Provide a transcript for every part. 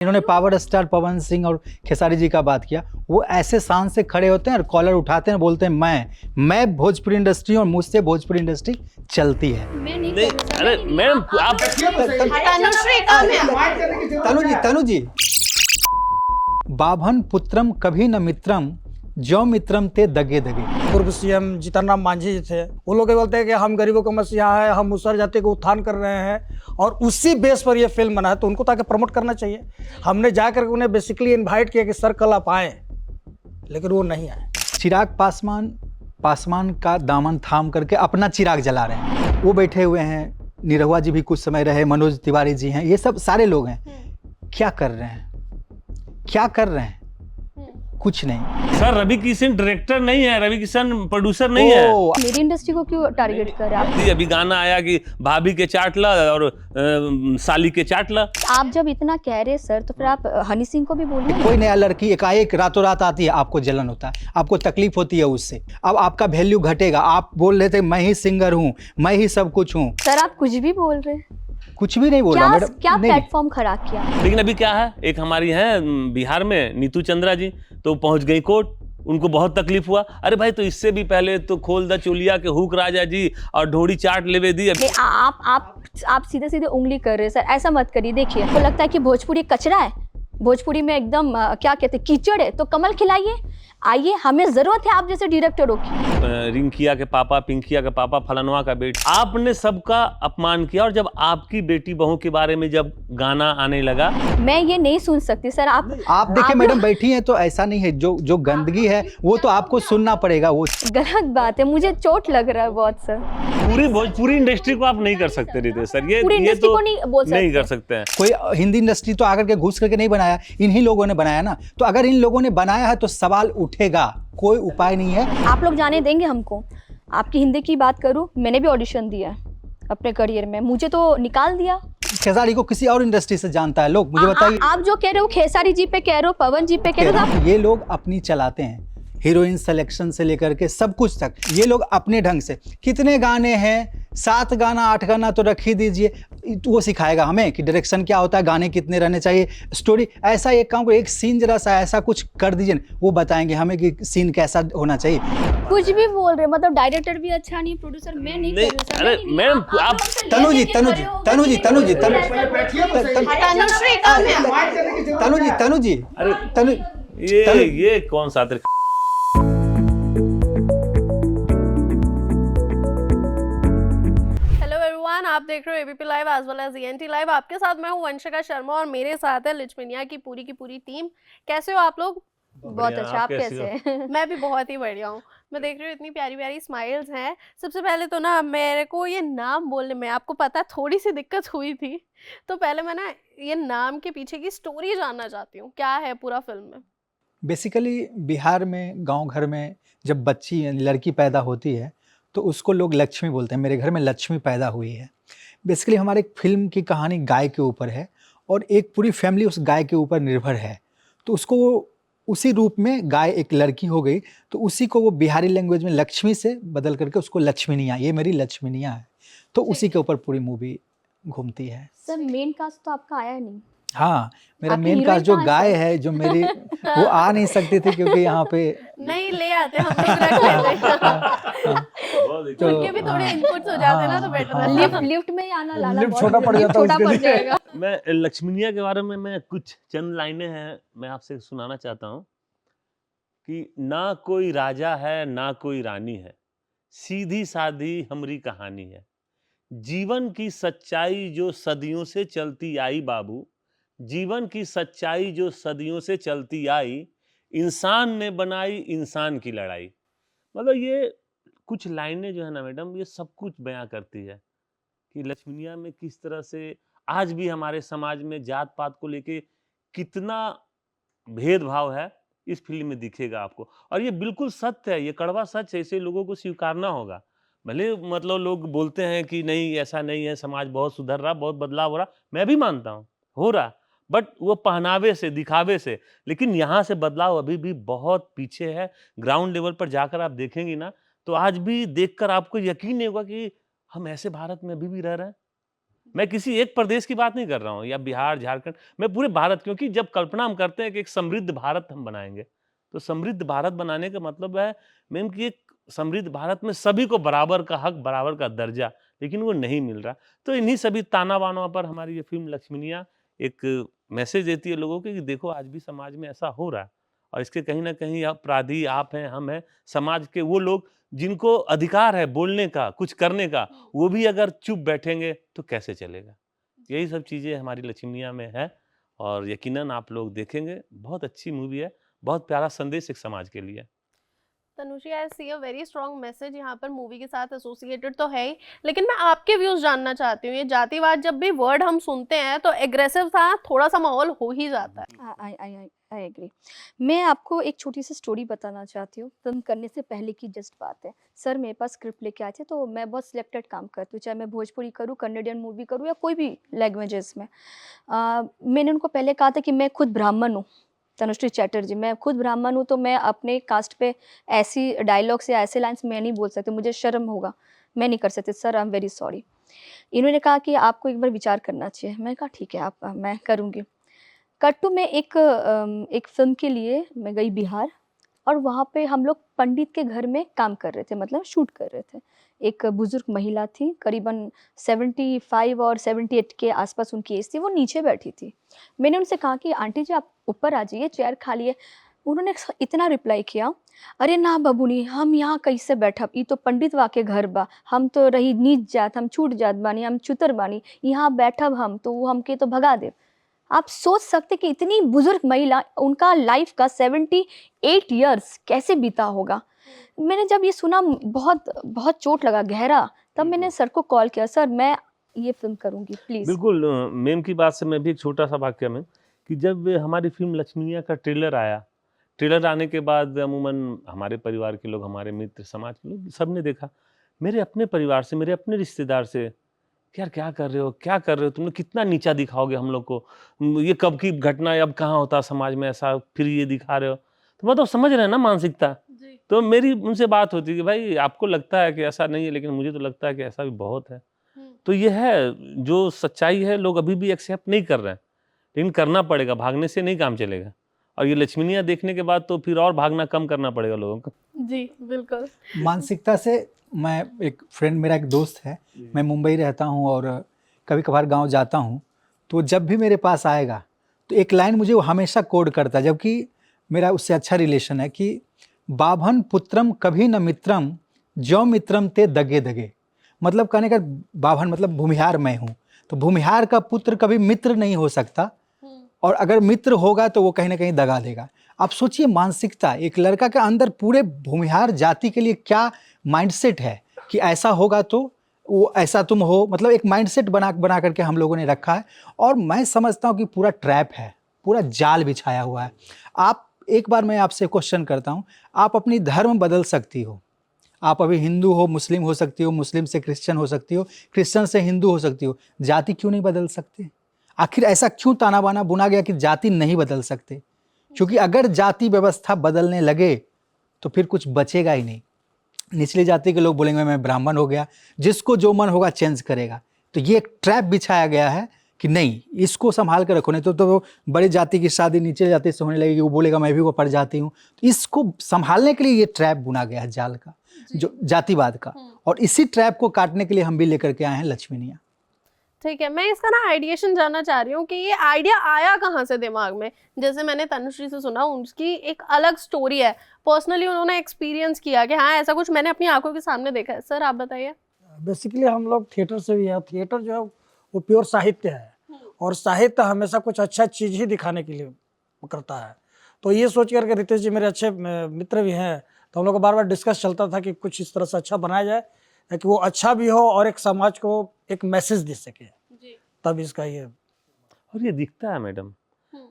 इन्होंने power star Pawan Singh और खेसारी जी का बात किया। वो ऐसे शान से खड़े होते हैं और कॉलर उठाते हैं, बोलते हैं मैं भोजपुरी इंडस्ट्री और मुझसे भोजपुरी इंडस्ट्री चलती है। नहीं, अरे मैम आप तनु जी बाभन पुत्रम कभी न मित्रम जो मित्रम ते दगे दगे। पूर्व सीएम जीतन राम मांझी जी थे, वो लोग बोलते हैं कि हम गरीबों का मसीहा है, हम मुसहर जाति को उत्थान कर रहे हैं और उसी बेस पर ये फिल्म बना है, तो उनको ताकि प्रमोट करना चाहिए। हमने जाकर उन्हें बेसिकली इनवाइट किया कि सर कल आप आए, लेकिन वो नहीं आए। चिराग पासवान का दामन थाम करके अपना चिराग जला रहे हैं। वो बैठे हुए हैं, निरहुआ जी भी कुछ समय रहे, मनोज तिवारी जी हैं, ये सब सारे लोग हैं। क्या कर रहे हैं? कुछ नहीं। सर रवि किशन डायरेक्टर नहीं है, रवि किशन प्रोड्यूसर नहीं है। मेरी इंडस्ट्री को क्यों टारगेट कर रहे हैं आप? अभी गाना आया कि भाभी के चाट ला और साली के चाट ला। आप जब इतना कह रहे सर, तो फिर आप हनी सिंह को भी बोलिए। कोई नया लड़की एकाएक रातों रात आती है, आपको जलन होता है, आपको तकलीफ होती है उससे। अब आपका वैल्यू घटेगा। आप बोल रहे थे मैं ही सिंगर हूँ, मैं ही सब कुछ हूँ। सर आप कुछ भी बोल रहे हैं। कुछ भी नहीं बोल रहा मैडम। क्या प्लेटफॉर्म खराब किया? लेकिन अभी क्या है, एक हमारी है बिहार में नीतू चंद्रा जी, तो पहुंच गई कोर्ट, उनको बहुत तकलीफ हुआ। अरे भाई तो इससे भी पहले तो खोल द चोलिया के हुक राजा जी और ढोड़ी चाट लेवे दी। आप सीधे सीधे उंगली कर रहे हैं सर, ऐसा मत करिए। देखिए तो लगता है कि भोजपुरी कचरा है, भोजपुरी में एकदम क्या कहते हैं कीचड़ है, तो कमल खिलाइए, आइए, हमें जरूरत है आप जैसे डायरेक्टरों की। रिंकिया के पापा, पिंकिया के पापा, फलानवा का बेटा, आपने सबका अपमान किया। और जब आपकी बेटी बहू के बारे में जब गाना आने लगा, मैं ये नहीं सुन सकती सर। आप देखिए मैडम बैठी हैं तो ऐसा नहीं है, जो गंदगी है वो तो आपको सुनना पड़ेगा। वो गलत बात है, मुझे चोट लग रहा है बहुत सर। पूरी भोजपुरी इंडस्ट्री को आप नहीं कर सकते रितेश सर, ये तो नहीं कर सकते हैं। कोई हिंदी इंडस्ट्री तो आकर के घुस करके नहीं बनाया, इन्हीं लोगों ने बनाया ना। तो अगर इन लोगों ने बनाया है तो सवाल उठेगा, कोई उपाय नहीं है। आप लोग जाने देंगे हमको? आपकी हिंदी की बात करूं, मैंने भी ऑडिशन दिया अपने करियर में, मुझे तो निकाल दिया। खेसारी को किसी और इंडस्ट्री से जानता है लोग, मुझे बताइए। आप जो कह रहे हो खेसारी जी पे कह रहे हो, पवन जी पे कह रहे हो, ये लोग अपनी चलाते हैं, हीरोइन सिलेक्शन से लेकर के सब कुछ तक ये लोग अपने ढंग से। कितने गाने हैं, 7 गाना 8 गाना तो रख ही दीजिए, वो सिखाएगा हमें कि डायरेक्शन क्या होता है, गाने कितने रहने चाहिए, स्टोरी। ऐसा एक काम को, एक सीन जरा सा ऐसा कुछ कर दीजिए, वो बताएंगे हमें कि सीन कैसा होना चाहिए। कुछ भी बोल रहे, मतलब डायरेक्टर भी अच्छा नहीं, प्रोड्यूसर मैं नहीं। अरे मैम आप तनु जी अरे ये कौन सा आप देख रहे हो ABP live as well as ENT live. आपके साथ मैं हूं वंशिका शर्मा और मेरे साथ है लिचमिनिया की पूरी टीम। कैसे हो आप लोग? बहुत अच्छा, आप कैसे हैं? मैं भी बहुत ही बढ़िया हूँ। मैं देख रही हूँ इतनी प्यारी प्यारी स्माइल्स हैं। सबसे पहले तो ना मेरे को ये नाम बोलने में, आपको पता है, थोड़ी सी दिक्कत हुई थी, तो पहले मैं ना ये नाम के पीछे की स्टोरी जानना चाहती हूँ, क्या है पूरा फिल्म में? बेसिकली बिहार में गांव घर में जब बच्ची लड़की पैदा होती है तो उसको लोग लक्ष्मी बोलते हैं। मेरे घर में लक्ष्मी पैदा हुई है। बेसिकली हमारे फिल्म की कहानी गाय के ऊपर है और एक पूरी फैमिली उस गाय के ऊपर निर्भर है। तो उसको उसी रूप में गाय एक लड़की हो गई, तो उसी को वो बिहारी लैंग्वेज में लक्ष्मी से बदल करके उसको लक्ष्मीनिया, ये मेरी लक्ष्मीनिया है, तो उसी के ऊपर पूरी मूवी घूमती है। सर मेन कास्ट तो आपका आया नहीं। हाँ, मेरा मेन कास्ट जो गाय है, जो मेरी वो आ नहीं सकती थी क्योंकि यहाँ पे नहीं ले आते हम लोग रख लेते तो उनके भी थोड़े इनपुट्स हो जाते ना, तो बेटर है। लिफ्ट में आना लाला लिफ्ट छोटा पड़ जाता है उसके लिए। मैं लक्ष्मीनिया के बारे में मैं कुछ चंद लाइनें हैं मैं आपसे सुनाना चाहता हूँ कि ना कोई राजा है ना कोई रानी है, सीधी सादी हमरी कहानी है, जीवन की सच्चाई जो सदियों से चलती आई बाबू, जीवन की सच्चाई जो सदियों से चलती आई, इंसान ने बनाई इंसान की लड़ाई। मतलब ये कुछ लाइनें जो है ना मैडम, ये सब कुछ बयां करती है कि लक्ष्मीनिया में किस तरह से आज भी हमारे समाज में जात पात को लेके कितना भेदभाव है, इस फिल्म में दिखेगा आपको। और ये बिल्कुल सत्य है, ये कड़वा सच है, इसे लोगों को स्वीकारना होगा। भले मतलब लोग बोलते हैं कि नहीं ऐसा नहीं है, समाज बहुत सुधर रहा, बहुत बदलाव हो रहा, मैं भी मानता हूँ हो रहा, बट वो पहनावे से, दिखावे से। लेकिन यहाँ से बदलाव अभी भी बहुत पीछे है। ग्राउंड लेवल पर जाकर आप देखेंगे ना, तो आज भी देखकर आपको यकीन नहीं होगा कि हम ऐसे भारत में अभी भी रह रहे हैं। मैं किसी एक प्रदेश की बात नहीं कर रहा हूँ या बिहार झारखंड, मैं पूरे भारत, क्योंकि जब कल्पना हम करते हैं कि एक समृद्ध भारत हम बनाएंगे, तो समृद्ध भारत बनाने का मतलब है मैम कि एक समृद्ध भारत में सभी को बराबर का हक, बराबर का दर्जा, लेकिन वो नहीं मिल रहा। तो इन्हीं सभी ताना बाना पर हमारी ये फिल्म लक्ष्मीनिया एक मैसेज देती है लोगों को कि देखो आज भी समाज में ऐसा हो रहा है, और इसके कहीं ना कहीं अपराधी आप हैं, हम हैं, समाज के वो लोग जिनको अधिकार है बोलने का, कुछ करने का, वो भी अगर चुप बैठेंगे तो कैसे चलेगा। यही सब चीज़ें हमारी लक्ष्मीनिया में है, और यकीनन आप लोग देखेंगे। बहुत अच्छी मूवी है, बहुत प्यारा संदेश एक समाज के लिए। तनुश्री, आई सी अ वेरी स्ट्रॉन्ग मैसेज यहाँ पर मूवी के साथ एसोसिएटेड तो है ही, लेकिन मैं आपके व्यूज जानना चाहती हूँ। ये जातिवाद जब भी वर्ड हम सुनते हैं तो एग्रेसिव सा थोड़ा सा माहौल हो ही जाता है। I agree. मैं आपको एक छोटी सी स्टोरी बताना चाहती हूँ, फिल्म करने से पहले की जस्ट बात है। सर मेरे पास स्क्रिप्ट लेके आए थे, तो मैं बहुत सिलेक्टेड काम करती हूँ, चाहे मैं भोजपुरी करूँ, कन्नडियन मूवी करूँ या कोई भी लैंग्वेजेस में। मैंने उनको पहले कहा था कि मैं खुद ब्राह्मण हूँ, तनुश्री चैटर्जी, मैं खुद ब्राह्मण हूँ, तो मैं अपने कास्ट पे ऐसी डायलॉग्स या ऐसे लाइन्स मैं नहीं बोल सकती, मुझे शर्म होगा, मैं नहीं कर सकती। Sir I am very sorry. इन्होंने कहा कि आपको एक बार विचार करना चाहिए। मैं कहा ठीक है, आप मैं करूँगी। कट्टू में एक फ़िल्म के लिए मैं गई बिहार, और वहाँ पे हम लोग पंडित के घर में काम कर रहे थे, मतलब शूट कर रहे थे। एक बुज़ुर्ग महिला थी, करीबन 75 और 78 के आसपास उनकी एज थी, वो नीचे बैठी थी। मैंने उनसे कहा कि आंटी जी आप ऊपर आ जाइए, चेयर खाली है। उन्होंने इतना रिप्लाई किया, अरे ना बबूनी, हम यहाँ कैसे बैठब, ई तो पंडित वा के घर बा, हम तो रही नीच जात, हम छूट जात बानी, हम चुतर बानी, यहाँ बैठब हम तो वो हमके तो भगा दे। आप सोच सकते कि इतनी बुजुर्ग महिला, उनका लाइफ का 78 इयर्स कैसे बीता होगा। मैंने जब ये सुना बहुत बहुत चोट लगा गहरा, तब मैंने सर को कॉल किया, सर मैं ये फिल्म करूंगी प्लीज। बिल्कुल मैम की बात से मैं भी एक छोटा सा वाक्य में, कि जब हमारी फिल्म लक्ष्मीनिया का ट्रेलर आया, ट्रेलर आने के बाद अमूमन हमारे परिवार के लोग, हमारे मित्र, समाज के लोग, सब ने देखा। मेरे अपने परिवार से, मेरे अपने रिश्तेदार से, यार क्या कर रहे हो, क्या कर रहे हो, तुमने कितना नीचा दिखाओगे हम लोग को, ये कब की घटना है, अब कहाँ होता समाज में ऐसा, फिर ये दिखा रहे हो। तो मतलब समझ रहे हैं ना मानसिकता। तो मेरी उनसे बात होती है कि भाई आपको लगता है कि ऐसा नहीं है, लेकिन मुझे तो लगता है कि ऐसा भी बहुत है। तो ये है जो सच्चाई है, लोग अभी भी एक्सेप्ट नहीं कर रहे हैं, लेकिन करना पड़ेगा, भागने से नहीं काम चलेगा। और ये लक्ष्मीनिया देखने के बाद तो फिर और भागना कम करना पड़ेगा लोगों को। जी बिल्कुल। मानसिकता से, मैं एक फ्रेंड, मेरा एक दोस्त है, मैं मुंबई रहता हूँ और कभी कभार गांव जाता हूँ, तो जब भी मेरे पास आएगा तो एक लाइन मुझे वो हमेशा कोड करता है, जबकि मेरा उससे अच्छा रिलेशन है, कि बाभन पुत्रम कभी न मित्रम, जो मित्रम ते दगे दगे। मतलब कहने का, बाभन मतलब भूमिहार मैं हूँ, तो भूमिहार का पुत्र कभी मित्र नहीं हो सकता, और अगर मित्र होगा तो वो कहीं ना कहीं दगा देगा। आप सोचिए मानसिकता, एक लड़का के अंदर पूरे भूमिहार जाति के लिए क्या माइंडसेट है कि ऐसा होगा तो वो ऐसा तुम हो, मतलब एक माइंडसेट बना करके हम लोगों ने रखा है। और मैं समझता हूँ कि पूरा ट्रैप है, पूरा जाल बिछाया हुआ है। आप एक बार मैं आपसे क्वेश्चन करता हूँ, आप अपनी धर्म बदल सकती हो, आप अभी हिंदू हो, मुस्लिम हो सकती हो, मुस्लिम से क्रिश्चियन हो सकती हो, क्रिश्चियन से हिंदू हो सकती हो, जाति क्यों नहीं बदल सकते? आखिर ऐसा क्यों ताना बाना बुना गया कि जाति नहीं बदल सकते? क्योंकि अगर जाति व्यवस्था बदलने लगे तो फिर कुछ बचेगा ही नहीं। निचली जाति के लोग बोलेंगे मैं ब्राह्मण हो गया, जिसको जो मन होगा चेंज करेगा। तो ये एक ट्रैप बिछाया गया है कि नहीं, इसको संभाल कर रखो, नहीं तो बड़ी जाति की शादी नीचे जाति से होने लगेगी, वो बोलेगा मैं भी वो पढ़ जाती हूँ। तो इसको संभालने के लिए ये ट्रैप बुना गया है, जाल का, जो जातिवाद का। और इसी ट्रैप को काटने के लिए हम भी लेकर के आए हैं लक्ष्मीनिया। ठीक है, मैं इसका ना आइडिएशन जानना चाह रही हूँ कि ये आइडिया आया कहाँ से दिमाग में। जैसे मैंने तनुश्री से सुना, उनकी एक अलग स्टोरी है, पर्सनली उन्होंने एक्सपीरियंस किया कि हाँ ऐसा कुछ मैंने अपनी आंखों के सामने देखा है। सर आप बताइए। बेसिकली हम लोग थिएटर से भी है, थिएटर जो है वो प्योर साहित्य है, और साहित्य हमेशा कुछ अच्छा चीज़ ही दिखाने के लिए करता है। तो ये सोच करके रितेश जी मेरे अच्छे मित्र भी हैं, तो हम लोग को बार बार डिस्कस चलता था कि कुछ इस तरह से अच्छा बनाया जाए कि वो अच्छा भी हो और एक समाज को एक मैसेज दे सके। तब इसका ये, और ये दिखता है मैडम।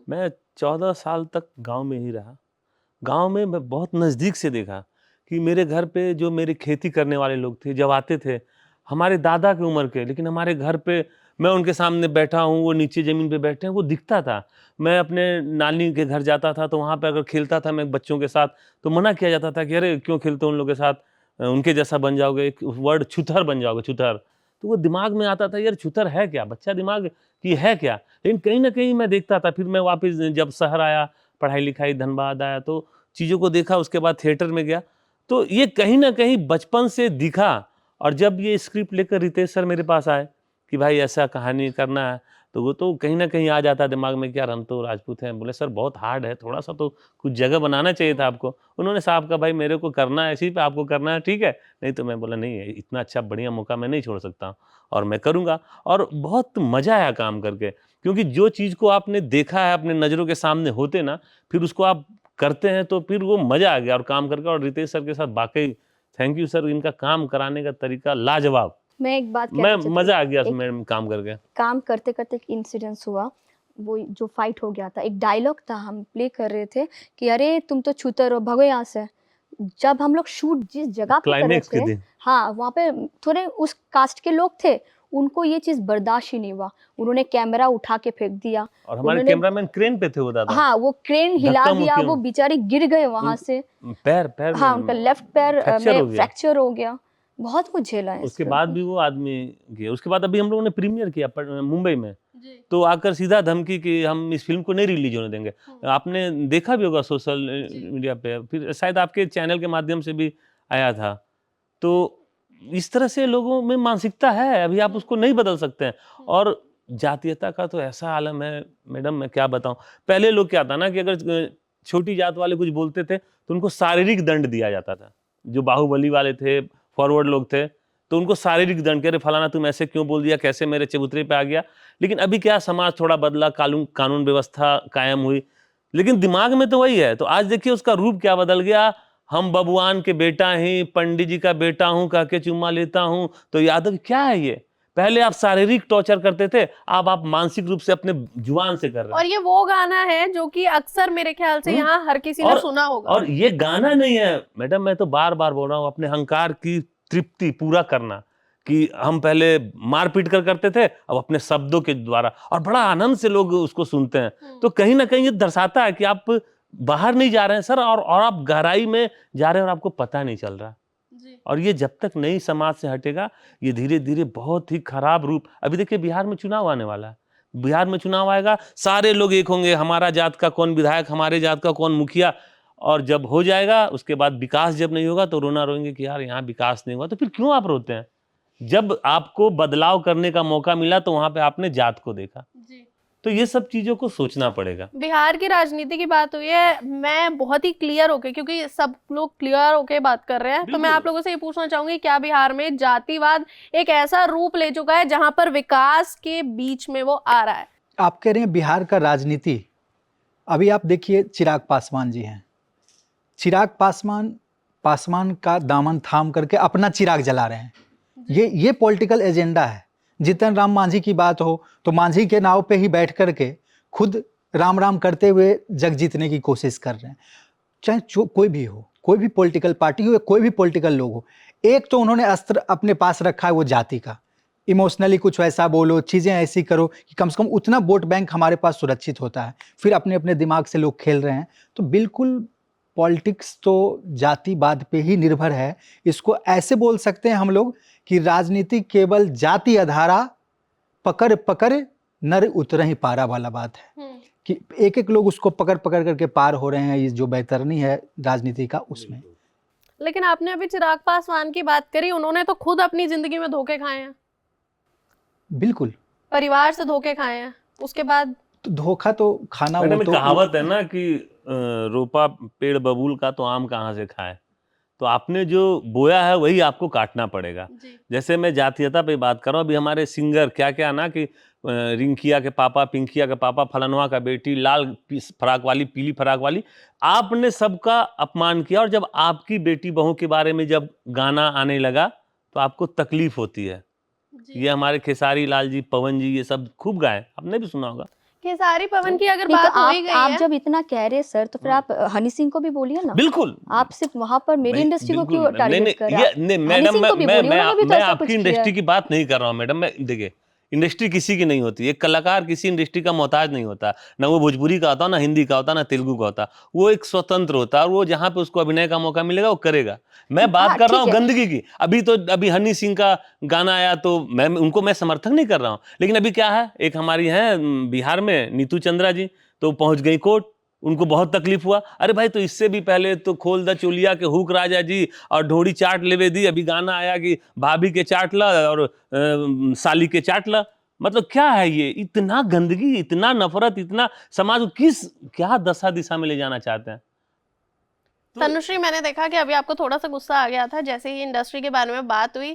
मैं 14 साल तक गांव में ही रहा। गांव में मैं बहुत नज़दीक से देखा कि मेरे घर पे जो मेरे खेती करने वाले लोग थे, जब आते थे हमारे दादा की उम्र के, लेकिन हमारे घर पे मैं उनके सामने बैठा हूँ, वो नीचे ज़मीन पे बैठे हैं, वो दिखता था। मैं अपने नानी के घर जाता था तो वहाँ पे अगर खेलता था मैं बच्चों के साथ, तो मना किया जाता था कि अरे क्यों खेलते हो उन लोगों के साथ, उनके जैसा बन जाओगे, एक वर्ड छुतर बन जाओगे, छुतर। तो वो दिमाग में आता था यार छुतर है क्या, बच्चा दिमाग की है क्या। लेकिन कहीं ना कहीं मैं देखता था, फिर मैं वापस जब शहर आया, पढ़ाई लिखाई धनबाद आया, तो चीज़ों को देखा, उसके बाद थिएटर में गया, तो ये कहीं ना कहीं बचपन से दिखा। और जब ये स्क्रिप्ट लेकर रितेश सर मेरे पास आए कि भाई ऐसा कहानी करना है, तो वो तो कहीं ना कहीं आ जाता दिमाग में कि यार हम तो राजपूत हैं। बोले सर बहुत हार्ड है, थोड़ा सा तो कुछ जगह बनाना चाहिए था आपको। उन्होंने साहब कहा भाई मेरे को करना है, इसी पे आपको करना है, ठीक है। नहीं तो मैं बोला नहीं, इतना अच्छा बढ़िया मौका मैं नहीं छोड़ सकता और मैं करूँगा। और बहुत मज़ा आया काम करके, क्योंकि जो चीज़ को आपने देखा है अपने नज़रों के सामने होते ना, फिर उसको आप करते हैं तो फिर वो मज़ा आ गया और काम करके। और रितेश सर के साथ वाकई थैंक यू सर, इनका काम कराने का तरीका लाजवाब। मैं एक बात मैं कहना चाहती मज़ा आ हूँ। गया एक उसमें काम करके। काम करते करते एक इंसिडेंस हुआ, वो जो फाइट हो गया था, एक डायलॉग था, हम प्ले कर रहे थे कि अरे तुम तो छूतर हो, भगो यहाँ से। जब हम लोग शूट जिस जगह पे कर रहे क्लाइमेक्स के थे, दिन हाँ वहाँ पे थोड़े उस कास्ट के लोग थे, उनको ये चीज़ बर्दाश्त ही नहीं हुआ। उन्होंने कैमरा उठा के फेंक दिया। और हमारे उन्होंने कैमरामैन क्रेन पे थे वो दादा। हाँ वो क्रेन हिला धक्का दिया, मुक्की वो में। बेचारे गिर गए वहां से। पैर हाँ उनका में लेफ्ट पैर फ्रैक्चर हो में गया। फ्रैक्चर हो गया। बहुत कुछ झेला है इस उसके फिल्म बाद में। भी वो आदमी गया। उसके बाद अभी हम लोगों ने प्रीमियर किया मुंबई में, जी। तो आकर सीधा धमकी कि हम इस फिल्म को नहीं रिलीज होने देंगे। आपने देखा भी होगा सोशल मीडिया पे, फिर शायद आपके चैनल के माध्यम से भी आया था। तो इस तरह से लोगों में मानसिकता है, अभी आप उसको नहीं बदल सकते हैं। और जातीयता का तो ऐसा आलम है मैडम, मैं क्या बताऊं। पहले लोग क्या था ना कि अगर छोटी जात वाले कुछ बोलते थे तो उनको शारीरिक दंड दिया जाता था। जो बाहुबली वाले थे, फॉरवर्ड लोग थे, तो उनको शारीरिक दंड, कह रहे फलाना तुम ऐसे क्यों बोल दिया, कैसे मेरे चबूतरे पे आ गया। लेकिन अभी क्या, समाज थोड़ा बदला, कानून व्यवस्था कायम हुई, लेकिन दिमाग में तो वही है। तो आज देखिए उसका रूप क्या बदल गया। हम बबुआन के बेटा ही, पंडित जी का बेटा हूं, कह के चुम्मा लेता हूं। तो यादव क्या है ये? पहले आप शारीरिक टॉर्चर करते थे, अब आप मानसिक रूप से अपने जुबान से कर रहे हैं। और ये वो गाना है जो कि अक्सर मेरे ख्याल से यहाँ हर किसी ने सुना होगा। और ये गाना नहीं है मैडम, मैं तो बार बार बोल रहा हूँ, अपने अहंकार की तृप्ति पूरा करना कि हम पहले मारपीट करते थे, अब अपने शब्दों के द्वारा, और बड़ा आनंद से लोग उसको सुनते हैं। तो कहीं ना कहीं ये दर्शाता है कि आप बाहर नहीं जा रहे हैं सर, और आप गहराई में जा रहे हैं और आपको पता नहीं चल रहा। और ये जब तक नई समाज से हटेगा, ये धीरे धीरे बहुत ही खराब रूप। अभी देखिए बिहार में चुनाव आने वाला है, बिहार में चुनाव आएगा, सारे लोग एक होंगे, हमारा जात का कौन विधायक, हमारे जात का कौन मुखिया। और जब हो जाएगा उसके बाद विकास जब नहीं होगा तो रोना रोएंगे कि यार यहाँ विकास नहीं हुआ। तो फिर क्यों आप रोते हैं? जब आपको बदलाव करने का मौका मिला तो वहां पे आपने जात को देखा। तो ये सब चीजों को सोचना पड़ेगा। बिहार की राजनीति की बात हुई है, मैं बहुत ही क्लियर होके, क्योंकि सब लोग क्लियर होके बात कर रहे हैं, तो मैं आप लोगों से ये पूछना चाहूंगी, क्या बिहार में जातिवाद एक ऐसा रूप ले चुका है जहां पर विकास के बीच में वो आ रहा है? आप कह रहे हैं बिहार का राजनीति, अभी आप देखिए चिराग पासवान जी हैं, चिराग पासवान का दामन थाम करके अपना चिराग जला रहे हैं। ये पॉलिटिकल एजेंडा है। जितन राम मांझी की बात हो तो मांझी के नाव पे ही बैठ करके खुद राम राम करते हुए जग जीतने की कोशिश कर रहे हैं। चाहे कोई भी हो, कोई भी पॉलिटिकल पार्टी हो, कोई भी पॉलिटिकल लोग हो, एक तो उन्होंने अस्त्र अपने पास रखा है वो जाति का। इमोशनली कुछ वैसा बोलो, चीज़ें ऐसी करो कि कम से कम उतना वोट बैंक हमारे पास सुरक्षित होता है। फिर अपने अपने दिमाग से लोग खेल रहे हैं। तो बिल्कुल पॉलिटिक्स तो जातिवाद पे ही निर्भर है। इसको ऐसे बोल सकते हैं हम लोग कि राजनीति केवल जाति आधारा पकड़ पकड़ नर उतर ही पारा वाला बात है कि एक एक लोग उसको पकड़ पकड़ करके पार हो रहे हैं। ये जो बेहतरनी है राजनीति का उसमें। लेकिन आपने अभी चिराग पासवान की बात करी, उन्होंने तो खुद अपनी जिंदगी में धोखे खाए हैं, बिल्कुल परिवार से धोखे खाए हैं, उसके बाद तो धोखा तो खाना। मैडम वो तो कहावत है ना कि रोपा पेड़ बबूल का तो आम कहाँ से खाए। तो आपने जो बोया है वही आपको काटना पड़ेगा। जैसे मैं जातीयता पे बात कर रहा हूँ, अभी हमारे सिंगर क्या क्या ना कि रिंकिया के पापा, पिंकिया के पापा, फलनवा का बेटी, लाल फराक वाली, पीली फराक वाली, आपने सबका अपमान किया। और जब आपकी बेटी बहू के बारे में जब गाना आने लगा तो आपको तकलीफ होती है। ये हमारे खेसारी लाल जी, पवन जी, ये सब खूब गाए, आपने भी सुना होगा। खेसारी पवन की अगर नहीं बात तो हो ही गई आप है, जब इतना कह रहे हैं सर, तो फिर आप हनी सिंह को भी बोलिए ना। बिल्कुल, आप सिर्फ वहां पर मेरी इंडस्ट्री को क्यों नहीं टारगेट कर रहे हैं? मैडम, मैं आपकी इंडस्ट्री की बात नहीं कर रहा हूँ मैडम। मैं देखिए इंडस्ट्री किसी की नहीं होती, एक कलाकार किसी इंडस्ट्री का मोहताज नहीं होता, ना वो भोजपुरी का होता, ना हिंदी का होता, ना तेलुगु का होता। वो एक स्वतंत्र होता है और वो जहाँ पे उसको अभिनय का मौका मिलेगा वो करेगा। मैं बात हाँ, कर रहा ठीक हूँ है। गंदगी की। अभी हनी सिंह का गाना आया तो मैं समर्थक नहीं कर रहा हूँ, लेकिन अभी क्या है, एक हमारी है बिहार में नीतू चंद्रा जी, तो पहुंच गई कोर्ट, उनको बहुत तकलीफ हुआ। अरे भाई, तो इससे भी पहले तो खोल द चोलिया के हुक राजा जी और ढोड़ी चाट लेवे दी। अभी गाना आया कि भाभी के चाट ला और साली के चाट ला। मतलब क्या है ये, इतना गंदगी, इतना नफरत, इतना समाज को क्या दशा दिशा में ले जाना चाहते हैं। तनुश्री, मैंने देखा कि अभी आपको थोड़ा सा गुस्सा आ गया था जैसे ही इंडस्ट्री के बारे में बात हुई,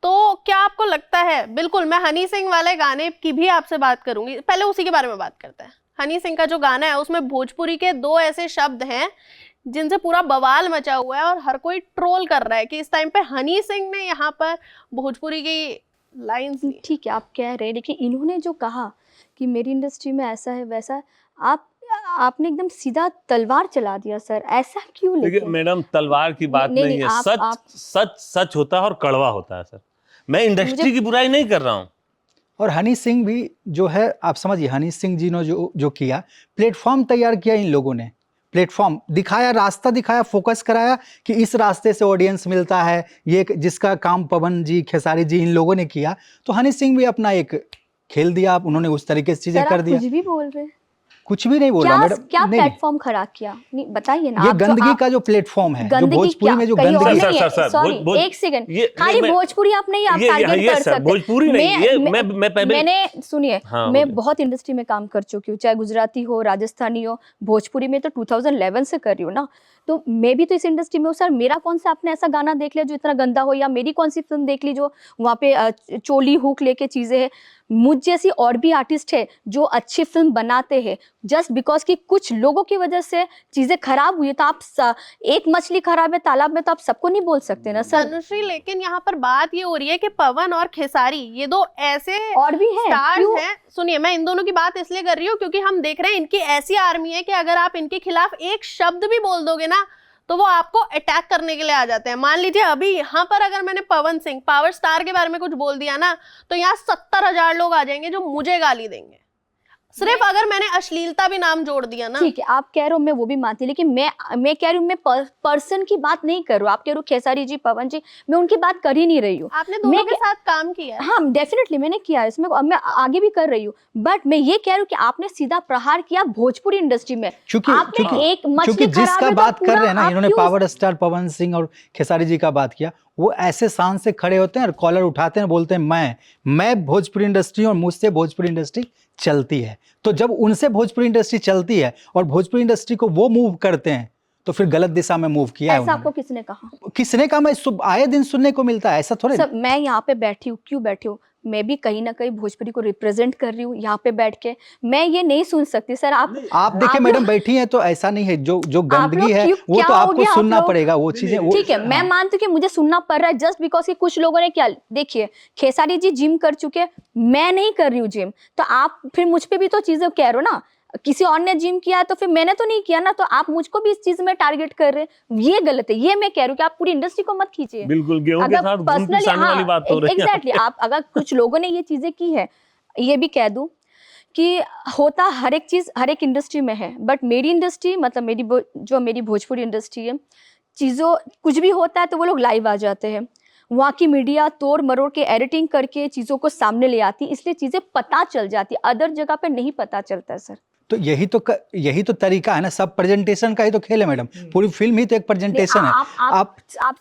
तो क्या आपको लगता है, बिल्कुल मैं हनी सिंह वाले गाने की भी आपसे बात करूंगी, पहले उसी के बारे में बात करते हैं। हनी सिंह का जो गाना है उसमें भोजपुरी के 2 ऐसे शब्द हैं जिनसे पूरा बवाल मचा हुआ है और हर कोई ट्रोल कर रहा है कि इस टाइम पे हनी सिंह ने यहाँ पर भोजपुरी की लाइंस ली। ठीक है, आप कह रहे हैं, लेकिन इन्होंने जो कहा कि मेरी इंडस्ट्री में ऐसा है वैसा है, आपने एकदम सीधा तलवार चला दिया सर, ऐसा क्यों? देखिए लेकिन मैडम, तलवार की बात नहीं, नहीं है, आप- सच आप- सच सच होता है और कड़वा होता है सर। मैं इंडस्ट्री की बुराई नहीं कर रहा हूँ। और हनी सिंह भी जो है, आप समझिए, हनी सिंह जी ने जो किया, प्लेटफॉर्म तैयार किया इन लोगों ने, प्लेटफॉर्म दिखाया, रास्ता दिखाया, फोकस कराया कि इस रास्ते से ऑडियंस मिलता है, ये जिसका काम पवन जी, खेसारी जी, इन लोगों ने किया, तो हनी सिंह भी अपना एक खेल दिया, उन्होंने उस तरीके से चीजें सर, कर आप दिया। कुछ भी बोल रहे हैं। कुछ भी नहीं बोल रहा क्या मैडम, क्या नहीं, प्लेटफॉर्म खराब किया? नहीं बताइए ना। ये आप जो गंदगी आप- का जो प्लेटफॉर्म है, जो गंदगी भोजपुरी क्या? में जो कहीं और गंदगी, नहीं है। सर, सॉरी, एक सेकंड, ये खाली मैं- भोजपुरी आप नहीं, आप ये टारगेट ये कर सर, सकते भोजपुरी नहीं, ये मैं पहले मैंने सुनिए, हाँ, मैं बोलिए। बहुत इंडस्ट्री में काम कर चुकी हूँ, चाहे गुजराती हो, राजस्थानी हो, भोजपुरी में तो 2011 से कर रही हूँ ना, तो मैं भी तो इस इंडस्ट्री में हूँ सर। मेरा कौन सा आपने ऐसा गाना देख लिया जो इतना गंदा हो, या मेरी कौन सी फिल्म देख ली जो वहाँ पे चोली हुक लेके चीजें हैं। मुझ जैसी और भी आर्टिस्ट है जो अच्छी फिल्म बनाते हैं, जस्ट बिकॉज कि कुछ लोगों की वजह से चीजें खराब हुई, तो आप एक मछली खराब है तालाब में, तो आप सबको नहीं बोल सकते ना सर। तनुश्री, लेकिन यहाँ पर बात ये हो रही है कि पवन और खेसारी, ये 2 ऐसे और भी है, स्टार्स क्यों? हैं। सुनिए, मैं इन दोनों की बात इसलिए कर रही हूँ क्योंकि हम देख रहे हैं इनकी ऐसी आर्मी है कि अगर आप इनके खिलाफ एक शब्द भी बोल दोगे ना तो वो आपको अटैक करने के लिए आ जाते हैं। मान लीजिए अभी यहाँ पर अगर मैंने पवन सिंह, पावर स्टार के बारे में कुछ बोल दिया ना, तो यहाँ 70,000 लोग आ जाएंगे जो मुझे गाली देंगे, सिर्फ अगर मैंने अश्लीलता भी नाम जोड़ दिया ना। ठीक है, आप कह रहे हो, मैं वो भी मानती हूँ, लेकिन मैं कह रही हूँ, मैं पर्सन की बात नहीं कर रही हूँ। आप कह रहे हो खेसारी जी, पवन जी, मैं उनकी बात कर ही नहीं रही हूँ। आपने दोनों के साथ काम किया है। हाँ, डेफिनेटली मैंने किया है इसमें, मैं आगे भी कर रही हूँ, बट मैं ये कह रही हूँ कि आपने सीधा प्रहार किया भोजपुरी इंडस्ट्री में। आपने एक मछली क्योंकि खराब जिसका है तो बात कर पूरा रहे हैं ना, आप इन्होंने क्यों- पावर स्टार पवन सिंह और खेसारी जी का बात किया, वो ऐसे शान से खड़े होते हैं और कॉलर उठाते हैं, बोलते हैं मैं भोजपुरी इंडस्ट्री और मुझसे भोजपुरी इंडस्ट्री चलती है। तो जब उनसे भोजपुरी इंडस्ट्री चलती है और भोजपुरी इंडस्ट्री को वो मूव करते हैं, तो फिर गलत दिशा में मूव किया है ऐसा आपको उन्होंने। किसने कहा? किसने कहा? मैं आए दिन सुनने को मिलता है, ऐसा थोड़े। सब मैं यहाँ पे बैठी हूँ, क्यों बैठी हूँ? मैं भी कहीं ना कहीं भोजपुरी को रिप्रेजेंट कर रही हूँ यहाँ पे बैठ के। मैं ये नहीं सुन सकती सर। आप देखिए मैडम बैठी हैं तो ऐसा नहीं है, जो गंदगी है वो तो आपको सुनना पड़ेगा, वो चीजें। ठीक है, मैं मानती हूँ कि मुझे सुनना पड़ रहा है जस्ट बिकॉज कि कुछ लोगों ने क्या, देखिए खेसारी जी जिम कर चुके, मैं नहीं कर रही हूँ जिम, तो आप फिर मुझ पे भी तो चीजें कह रहे हो ना। किसी और ने जिम किया तो फिर मैंने तो नहीं किया ना, तो आप मुझको भी इस चीज में टारगेट कर रहे हैं, ये गलत है। ये मैं कह रही हूँ कि आप पूरी इंडस्ट्री को मत खींचिए। बिल्कुल, गेहूं के साथ घुन पिसाने वाली बात हो रही है। एग्जैक्टली, आप अगर कुछ लोगों ने ये चीजें की है, ये भी कह दूं कि होता हर एक चीज हर एक इंडस्ट्री में है, बट मेरी इंडस्ट्री मतलब मेरी भोजपुरी इंडस्ट्री है, चीज़ों कुछ भी होता है तो वो लोग लाइव आ जाते हैं, वहाँ की मीडिया तोड़ मरोड़ के एडिटिंग करके चीज़ों को सामने ले आती, इसलिए चीज़ें पता चल जाती, अदर जगह पे नहीं पता चलता है सर। तो यही तो तरीका है ना, सब प्रेजेंटेशन का ही तो खेल है मैडम। पूरी फिल्म ही तो एक प्रेजेंटेशन है। आप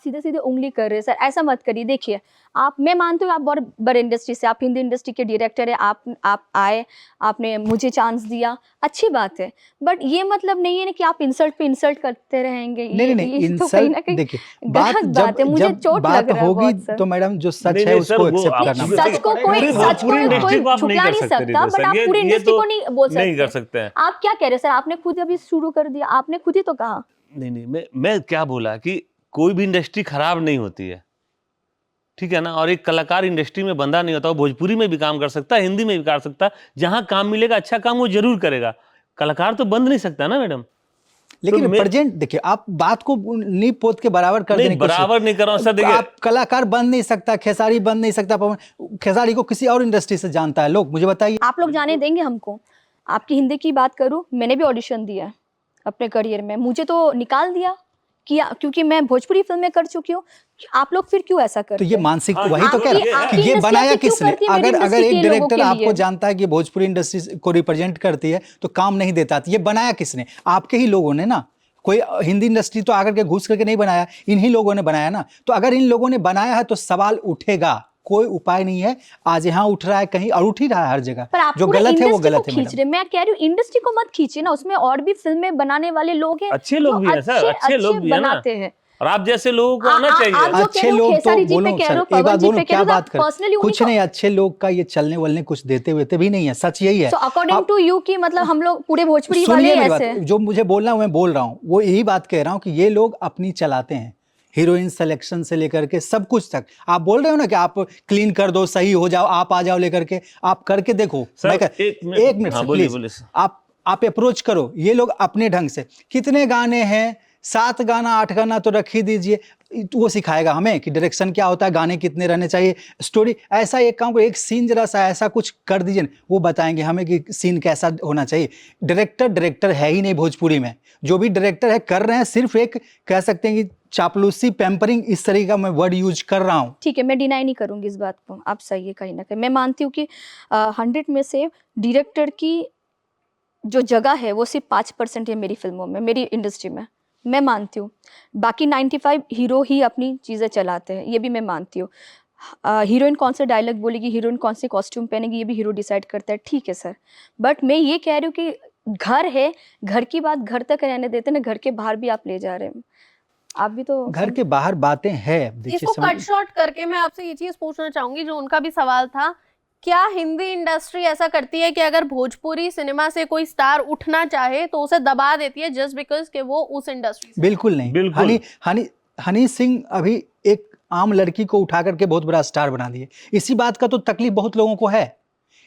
सीधे सीधे उंगली कर रहे हैं सर, ऐसा मत करिए। देखिए मैं मानती हूँ आप बहुत बड़े इंडस्ट्री से, आप हिंदी इंडस्ट्री के डायरेक्टर है, आप आए, आपने मुझे चांस दिया, अच्छी बात है, बट ये मतलब नहीं है ना कि आप इंसल्ट पे इंसल्ट करते रहेंगे। नहीं इंसल्ट, देखिए बात है, मुझे चोट बात लग रहा है होगी बहुत, तो मैडम जो सच है उसको एक्सेप्ट करना पड़ेगा। सच को कोई छुपा नहीं सकता, बट आप पूरी इंडस्ट्री को नहीं बोल सकते। नहीं कर सकते हैं। आप क्या कह रहे हैं सर? आपने खुद अभी शुरू कर दिया, आपने खुद ही तो कहा। नहीं, मैं क्या बोला कि कोई भी इंडस्ट्री खराब नहीं होती है, ठीक है ना। और एक कलाकार इंडस्ट्री में बंधा नहीं होता, वो भोजपुरी में भी काम कर सकता है, हिंदी में भी कर सकता है, जहां काम मिलेगा अच्छा काम वो जरूर करेगा। कलाकार तो बंद नहीं सकता ना मैडम। लेकिन तो मैं- प्रेजेंट देखिए, आप बात को नींव पोत के बराबर कर देने नहीं की कोशिश- बराबर नहीं कर रहा हूँ सर, देखिए आप कलाकार बन नहीं सकता, खेसारी बन नहीं सकता, पवन खेसारी को किसी और इंडस्ट्री से जानता है लोग, मुझे बताइए। आप लोग जाने देंगे हमको? आपकी हिंदी की बात करूँ, मैंने भी ऑडिशन दिया है अपने करियर में, मुझे तो निकाल दिया किया, क्योंकि मैं भोजपुरी फिल्में कर चुकी हूँ। आप लोग फिर क्यों ऐसा करते तो ये हैं? मानसिक, हाँ, वही तो कह आपकी- रहा आपकी कि ये इंडस्ट्री बनाया ऐसे क्यों किसने? करती है मेरी अगर इंडस्ट्री एक के लोगों डायरेक्टर के आपको लिए? जानता है कि भोजपुरी इंडस्ट्री को रिप्रेजेंट करती है तो काम नहीं देता, तो ये बनाया किसने? आपके ही लोगों ने ना। कोई हिंदी इंडस्ट्री तो आकर के घुस करके नहीं बनाया, इन्हीं लोगों ने बनाया ना। तो अगर इन लोगों ने बनाया है तो सवाल उठेगा, कोई उपाय नहीं है। आज यहाँ उठ रहा है, कहीं और उठ ही रहा है हर जगह। पर आप जो पूरे गलत है वो इंडस्ट्री गलत को है खींच मैडम। रहे, मैं कह रही हूँ इंडस्ट्री को मत खींचिए ना, उसमें और भी फिल्में बनाने वाले लोग हैं, अच्छे लोग जो भी हैं सर, अच्छे लोग भी हैं ना। बनाते हैं। और आप जैसे लोगों को आना आप चाहिए। जो कह अच्छे रहे हो लोग तो खेसारी जी पे बोलो कह सर, रहे हो, एक पवन बात जी बोलूं, पे कह क्या रहे हो, बात आप कर, पर्सनली कुछ नहीं, अच्छे लोग का ये चलने वलने कुछ देते वेते भी नहीं है, सच यही है। सो अकॉर्डिंग टू यू की मतलब हम लोग पूरे भोजपुरी वाले सुनिए ही मेरी ऐसे बात, हैं। जो मुझे बोलना है मैं बोल रहा हूँ, वो यही बात कह रहा हूँ कि ये लोग अपनी चलाते हैं, हीरोइन सिलेक्शन से लेकर के सब कुछ तक। आप बोल रहे हो ना कि आप क्लीन कर दो, सही हो जाओ, आप आ जाओ लेकर के, आप करके देखो। सर, मैं एक मिनट- एक मिनट हाँ, से बोलिए, प्लीज, बोलिए सर। आप अप्रोच करो। ये लोग अपने ढंग से, कितने गाने हैं, 7 गाना 8 गाना तो रख ही दीजिए, वो सिखाएगा हमें कि डायरेक्शन क्या होता है, गाने कितने रहने चाहिए, स्टोरी। ऐसा एक काम को, एक सीन जरा सा ऐसा कुछ कर दीजिए ना, वो बताएंगे हमें कि सीन कैसा होना चाहिए। डायरेक्टर है ही नहीं भोजपुरी में। जो भी डायरेक्टर है कर रहे हैं सिर्फ एक, कह सकते हैं कि चापलूसी, पैम्परिंग, इस तरीके का मैं वर्ड यूज कर रहा हूँ। ठीक है, मैं डिनाई नहीं करूंगी इस बात को, आप सही है कहीं ना कहीं। मैं मानती हूँ कि 100 में से डायरेक्टर की जो जगह है वो सिर्फ 5% है मेरी फिल्मों में, मेरी इंडस्ट्री में, मैं मानती हूँ। बाकी 95 हीरो ही अपनी चीज़ें चलाते हैं, ये भी मैं मानती हूँ। हीरोइन कौन सा डायलॉग बोलेगी, हीरोइन कौन से कॉस्ट्यूम पहनेगी, ये भी हीरो डिसाइड करता है, ठीक है सर। बट मैं ये कह रही हूँ कि घर है, घर की बात घर तक रहने देते ना, घर के बाहर भी आप ले जा रहे हैं। आप भी तो घर के बाहर बातें हैं, देखिए इसको कट शॉर्ट करके मैं आपसे ये चीज पूछना चाहूंगी जो उनका भी सवाल था, क्या हिंदी इंडस्ट्री ऐसा करती है कि अगर भोजपुरी सिनेमा से कोई स्टार उठना चाहे तो उसे दबा देती है जस्ट बिकॉज कि वो उस इंडस्ट्री से? बिल्कुल नहीं। बिल्कुल। हनी सिंह अभी एक आम लड़की को उठा करके बहुत बड़ा स्टार बना दिए। इसी बात का तो तकलीफ बहुत लोगों को है।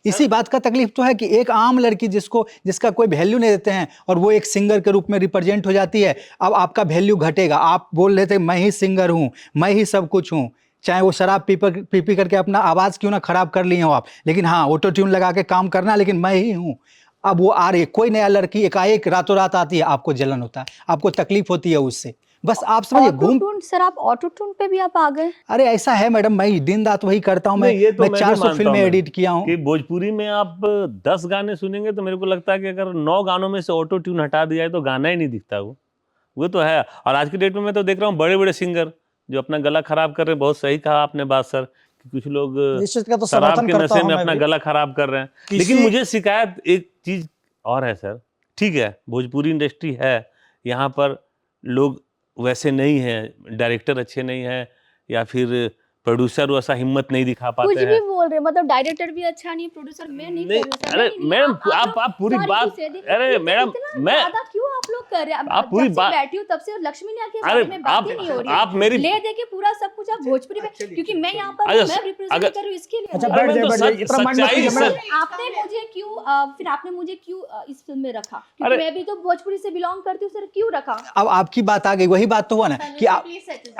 इसी बात का तकलीफ तो है कि एक आम लड़की जिसका कोई वैल्यू नहीं देते हैं और वो एक सिंगर के रूप में रिप्रेजेंट हो जाती है। अब आपका वैल्यू घटेगा। आप बोल रहे थे मैं ही सिंगर हूँ, मैं ही सब कुछ हूँ, चाहे वो शराब पी करके अपना आवाज क्यों ना खराब कर लिए हो आप, लेकिन हाँ ऑटो ट्यून लगा के काम करना, लेकिन मैं ही हूँ। अब वो आ रही है, कोई नया लड़की एकाएक रातों रात आती है, आपको जलन होता है, आपको तकलीफ होती है उससे। बस आप समझिए घूम। सर आप ऑटो ट्यून पे भी आप आ गए। अरे ऐसा है मैडम, मैं दिन रात वही करता हूँ। नहीं, ये तो मैं मैं भी 400 मानता फिल्में हूँ एडिट किया हूँ। कि भोजपुरी में आप 10 गाने सुनेंगे तो मेरे को लगता है कि अगर 9 गानों में से ऑटो ट्यून हटा दिया है तो गाना ही नहीं दिखता वो तो है। और आज की डेट में मैं तो देख रहा हूँ बड़े बड़े सिंगर जो अपना गला खराब कर रहे हैं। बहुत सही कहा आपने बात सर, कि कुछ लोग इस चीज का तो शराब समर्थन के करता नशे हूं में मैं अपना भी। गला खराब कर रहे हैं। लेकिन मुझे शिकायत एक चीज और है सर, ठीक है भोजपुरी इंडस्ट्री है, यहाँ पर लोग वैसे नहीं हैं, डायरेक्टर अच्छे नहीं हैं, या फिर प्रोड्यूसर वैसा हिम्मत नहीं दिखा कुछ पाते भी हैं। बोल रहे, मतलब डायरेक्टर भी अच्छा नहीं, प्रोड्यूसर मैं नहीं नहीं, कर रही हूँ सर, अरे मैं नहीं- मैडम आप आप पूरी sorry बात, to say this, अरे इतना- मैडम इतना मैं ज्यादा क्यों आप लोग कर रहे हैं? आप पूरी जब से बात- बैठी हूँ तब से लक्ष्मी ने आके अरे बारे में बात आप ही नहीं हो रही है। आप मेरी ले दे के पूरा सब कुछ आप भोजपुरी में, क्योंकि मैं यहाँ पर अच्छा, मैं रिप्रेजेंट अगर- कर रही हूँ इसके लिए। अच्छा, मैं- बैठ अरे जाइए, मैं तो बैठ जाइए, इतना माइंड मत सच्चाई कीजिए सर। मैडम। आपने मुझे क्यों फिर आपने मुझे क्यों इस फिल्म में रखा? क्योंकि अरे- मैं भी तो भोजपुरी से बिलोंग करती हूँ सर, क्यों रखा? अब आपकी बात आ गई, वही बात तो हुआ ना कि आप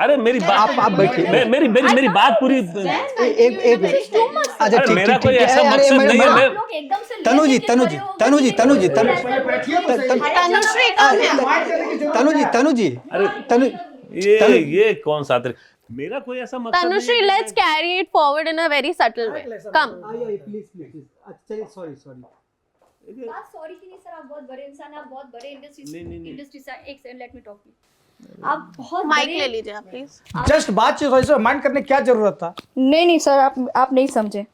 अरे मेरी बात आप बैठिए। मेरी बात पूरी। एक मिनट। अच्छा अरे ठीक मेरा ठीक कोई ठीक ऐसा अरे मकसद मैडम, नहीं है। मैडम, मैं आप लोग एकदम से तनुजी लेके तनुजी खड़े हो गए तनुजी कि तनुजी नहीं, तनु- ऐसा तनुश्री भोजपुरी में- तनुजी तनुजी अरे तनु ये कौन सा मेरा कोई ऐसा मकसद नहीं तनुश्री है कि let's carry it forward in a very subtle way. Come please please. अच्छा सॉरी बात सॉरी की नहीं सर, आप बहुत बड़े इंसान हैं, आप बहुत बड़े नहीं। इंडस्ट्री से। एक second let me talk you. आप बहुत माइक बड़े- ले लीजिए आप प्लीज। जस्ट बातचीत वैसे माइंड करने की क्या जरूरत था? नहीं सर, आप नहीं समझे।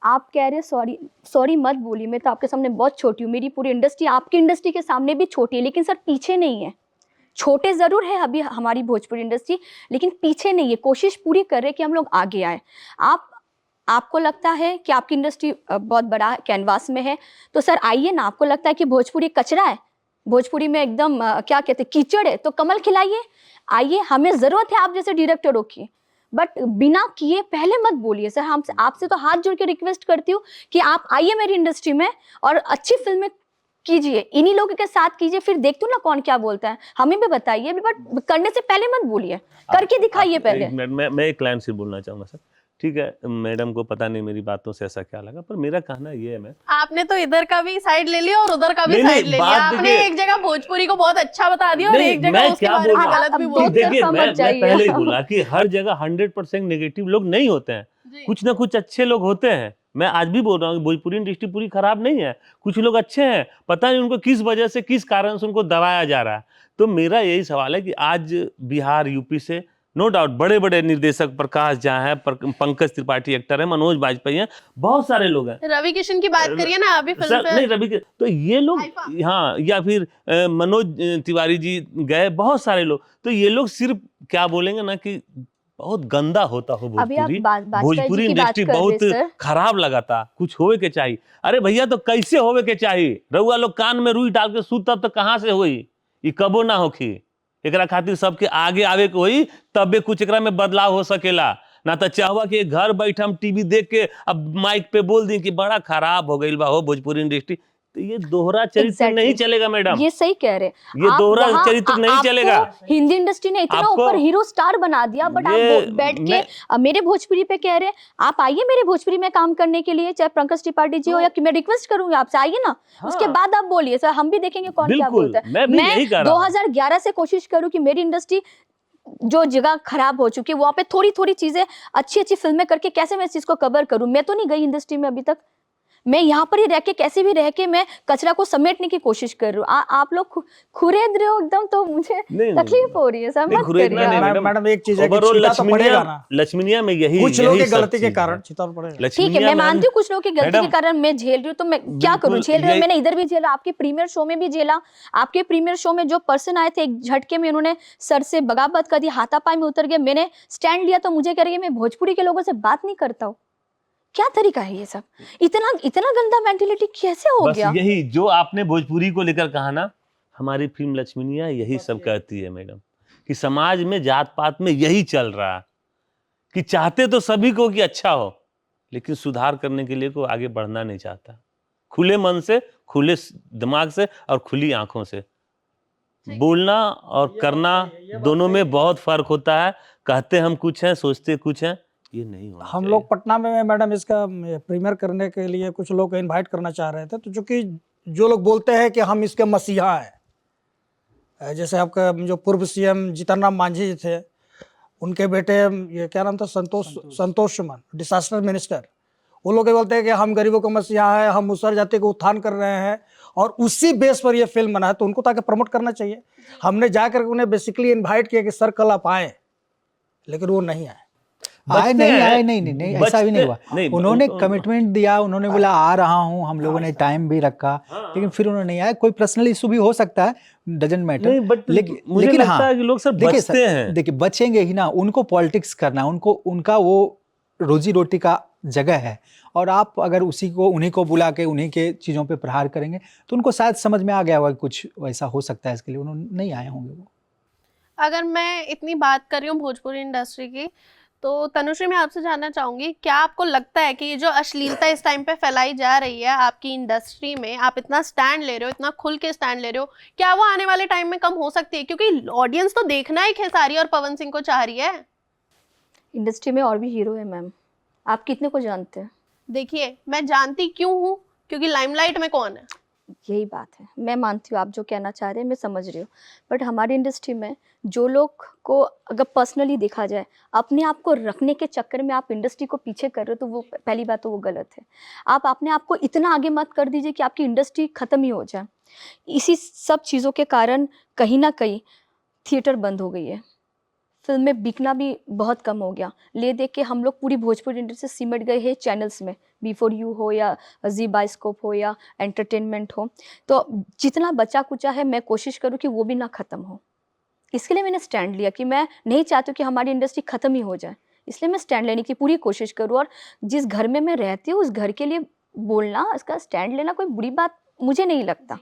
आप कह रहे सॉरी मत बोलिए, मैं तो आपके सामने बहुत छोटी हूँ। मेरी पूरी इंडस्ट्री आपकी इंडस्ट्री के सामने भी छोटी है, लेकिन सर पीछे नहीं है। छोटे ज़रूर है अभी हमारी भोजपुरी इंडस्ट्री, लेकिन पीछे नहीं है। कोशिश पूरी कर रहे कि हम लोग आगे आए। आपको लगता है कि आपकी इंडस्ट्री बहुत बड़ा कैनवास में है, तो सर आइए ना। आपको लगता है कि भोजपुरी कचरा है, भोजपुरी में एकदम क्या कहते हैं कीचड़ है, तो कमल खिलाइए। आइए, हमें ज़रूरत है आप जैसे डायरेक्टरों की, बट बिना किए पहले मत बोलिए सर। आपसे तो हाथ जोड़ के रिक्वेस्ट करती हूँ कि आप आइए मेरी इंडस्ट्री में और अच्छी फिल्में कीजिए, इन्हीं लोगों के साथ कीजिए, फिर देखते हो ना कौन क्या बोलता है, हमें भी बताइए, बट करने से पहले मत बोलिए, करके दिखाइए पहले। मैं एक लाइन से बोलना चाहूंगा सर। ठीक है, मैडम को पता नहीं मेरी बातों से ऐसा क्या लगा, पर मेरा कहना ये है, मैं आपने तो इधर का भी साइड ले लिया और उधर का भी नहीं, साइड ले लिया। बात आपने देखिए- एक जगह भोजपुरी को बहुत अच्छा बता दिया और नहीं, एक जगह मैं उसके क्या बारे में बोल रहा गलत भी हूं? बोल अब दिया। देखिए, समझ मैं जाइए। पहले ही बोला कि हर जगह 100% नेगेटिव लोग नहीं होते हैं, जी। कुछ ना कुछ अच्छे लोग होते हैं। मैं आज भी बोल रहा हूँ कि भोजपुरी इंडस्ट्री पूरी खराब नहीं है, कुछ लोग अच्छे हैं, पता नहीं उनको किस वजह से, किस कारण से उनको दबाया जा रहा है। तो मेरा यही सवाल है कि आज बिहार, यूपी से नो डाउट बड़े बड़े निर्देशक, प्रकाश झा है, पंकज त्रिपाठी एक्टर है, मनोज बाजपेयी हैं, बहुत सारे लोग हैं। रवि किशन की बात करिए ना अभी फिल्म सर नहीं, रवि के तो ये लोग, हाँ, या फिर मनोज तिवारी जी गए, बहुत सारे लोग। तो ये लोग सिर्फ क्या बोलेंगे ना कि बहुत गंदा होता हो अभी आप भोजपुरी, बाजपेयी भोजपुरी जी की बात इंडस्ट्री कर रहे बहुत सर। खराब लगा था, कुछ होवे के चाहिए। अरे भैया, तो कैसे होवे के चाहिए? रउआ लोग कान में रुई डाल के सुतब तो कहाँ से होई? ई कबो ना होखी। एकरा खातिर सबके आगे आवे के होई, तबे कुछ एकरा में बदलाव हो सकेला। ना तो चाहवा कि घर बैठ हम टीवी देख के अब माइक पे बोल दी कि बड़ा खराब हो गई बा हो भोजपुरी इंडस्ट्री। तो ये दोहरा चरित्र Exactly. नहीं चलेगा मैडम, ये सही कह रहे, ये आप दोहरा वहाँ- चरित्र नहीं आपको चलेगा। हिंदी इंडस्ट्री ने इतना आपको- ऊपर हीरो स्टार बना दिया, बट ये आप बैठ के मैं- मेरे भोजपुरी पे कह रहे, आप आइए मेरे भोजपुरी में काम करने के लिए, चाहे पंकज त्रिपाठी जी हो या कि मैं रिक्वेस्ट करूंगी आपसे, आइए ना। हाँ। उसके बाद आप बोलिए सर, हम भी देखेंगे कौन क्या बिल्कुल, बोलता है। मैं भी यही कह रहा हूं। 2011 से कोशिश करूं कि मेरी इंडस्ट्री जो जगह खराब हो चुकी है वहां पे थोड़ी थोड़ी चीजें, अच्छी अच्छी फिल्में करके कैसे मैं इस चीज को कवर करूं। मैं तो नहीं गई इंडस्ट्री में अभी तक, मैं यहाँ पर ही रह के कैसे भी रह के मैं कचरा को समेटने की कोशिश कर रही हूँ। आप लोग खुरेद रहे हो एकदम, तो मुझे नहीं, तकलीफ हो रही है सर, नहीं, मत खुरेदना करिए नहीं, आप। मैडम एक चीज है कि ओवरऑल छीटा तो पड़ेगा ना, लक्ष्मीनिया में यही कुछ लोगों यही की सब गलती के चीज़ कारण है। छीटा तो पड़ेगा। ठीक है, लक्ष्मीनिया मैं मैम- मानती हूँ कुछ लोगों की गलती के मैडम, कारण मैं झेल रही हूँ, तो मैं क्या करूँ, बिल्कुल, झेल रही हूँ। ये- मैंने इधर भी झेला, आपके प्रीमियर शो में भी झेला। आपके प्रीमियर शो में जो पर्सन आए थे, एक झटके में उन्होंने सर से बगावत कर दी, हाथापाई में उतर गए। मैंने स्टैंड लिया तो मुझे कह रही है मैं भोजपुरी के लोगों से बात नहीं करता हूँ। क्या तरीका है ये सब? इतना इतना गंदा मेंटेलिटी कैसे हो बस गया? यही जो आपने भोजपुरी को लेकर कहा ना, हमारी फिल्म लक्ष्मीनिया यही सब कहती है मैडम, कि समाज में जात पात में यही चल रहा है कि चाहते तो सभी को कि अच्छा हो, लेकिन सुधार करने के लिए कोई आगे बढ़ना नहीं चाहता। खुले मन से, खुले दिमाग से और खुली आंखों से बोलना और करना, दोनों में बहुत फर्क होता है। कहते हम कुछ हैं, सोचते कुछ हैं, ये नहीं होना हम चाहिए। लोग पटना में मैडम इसका प्रीमियर करने के लिए कुछ लोग इनवाइट करना चाह रहे थे, तो चूंकि जो लोग बोलते हैं कि हम इसके मसीहा हैं, जैसे आपका जो पूर्व सीएम जीतन राम मांझी जी थे, उनके बेटे, ये क्या नाम था, संतोष सुमन, डिसास्टर मिनिस्टर, वो लोग ये बोलते हैं कि हम गरीबों का मसीहा है, हम मुसहर जाति को उत्थान कर रहे हैं, और उसी बेस पर ये फिल्म बना है। तो उनको ताकि प्रमोट करना चाहिए। हमने जाकर उन्हें बेसिकली इनवाइट किया कि सर कल आप आए, लेकिन वो नहीं आए। आए बचते नहीं हैं, आए नहीं नहीं नहीं ऐसा भी नहीं हुआ। नहीं, उन्होंने उनको- कमिटमेंट दिया, उन्होंने बोला आ रहा हूँ, हम लोगों ने टाइम भी रखा, लेकिन फिर उन्होंने नहीं आया। कोई पर्सनल इशू भी हो सकता है, डजंट मैटर। नहीं, बट मुझे लगता है कि लोग सब देखिए बचते हैं। देखिए बचेंगे ही ना, उनको पॉलिटिक्स करना, उनको उनका वो रोजी रोटी का जगह है, और आप अगर उसी को, उन्हीं को बुला के उन्हीं के चीज़ों पे प्रहार करेंगे तो उनको शायद समझ में आ गया होगा कि कुछ वैसा हो सकता है, इसके लिए उन्होंने नहीं आए होंगे वो। अगर मैं इतनी बात कर रही हूँ भोजपुरी इंडस्ट्री की, तो तनुश्री मैं आपसे जानना चाहूंगी, क्या आपको लगता है कि ये जो अश्लीलता इस टाइम पे फैलाई जा रही है आपकी इंडस्ट्री में, आप इतना स्टैंड ले रहे हो, इतना खुल के स्टैंड ले रहे हो, क्या वो आने वाले टाइम में कम हो सकती है? क्योंकि ऑडियंस तो देखना ही खेसारी और पवन सिंह को चाह रही है। इंडस्ट्री में और भी हीरो है मैम, आप कितने को जानते हैं? देखिए, मैं जानती क्यों हूँ, क्योंकि लाइमलाइट में कौन है। यही बात है, मैं मानती हूँ आप जो कहना चाह रहे हैं, मैं समझ रही हूँ। बट हमारी इंडस्ट्री में जो लोग को अगर पर्सनली देखा जाए, अपने आप को रखने के चक्कर में आप इंडस्ट्री को पीछे कर रहे हो, तो वो पहली बात तो वो गलत है। आप अपने आप को इतना आगे मत कर दीजिए कि आपकी इंडस्ट्री ख़त्म ही हो जाए। इसी सब चीज़ों के कारण कहीं ना कहीं थिएटर बंद हो गई है, फिल्में बिकना भी बहुत कम हो गया। ले देख के हम लोग पूरी भोजपुरी इंडस्ट्री सिमट गए हैं चैनल्स में, B4U हो या जी बायोस्कोप हो या एंटरटेनमेंट हो। तो जितना बचा कुचा है, मैं कोशिश करूँ कि वो भी ना ख़त्म हो। इसके लिए मैंने स्टैंड लिया कि मैं नहीं चाहती कि हमारी इंडस्ट्री ख़त्म ही हो जाए, इसलिए मैं स्टैंड लेने की पूरी कोशिश करूँ। और जिस घर में मैं रहती हूँ उस घर के लिए बोलना, इसका स्टैंड लेना कोई बुरी बात मुझे नहीं लगता।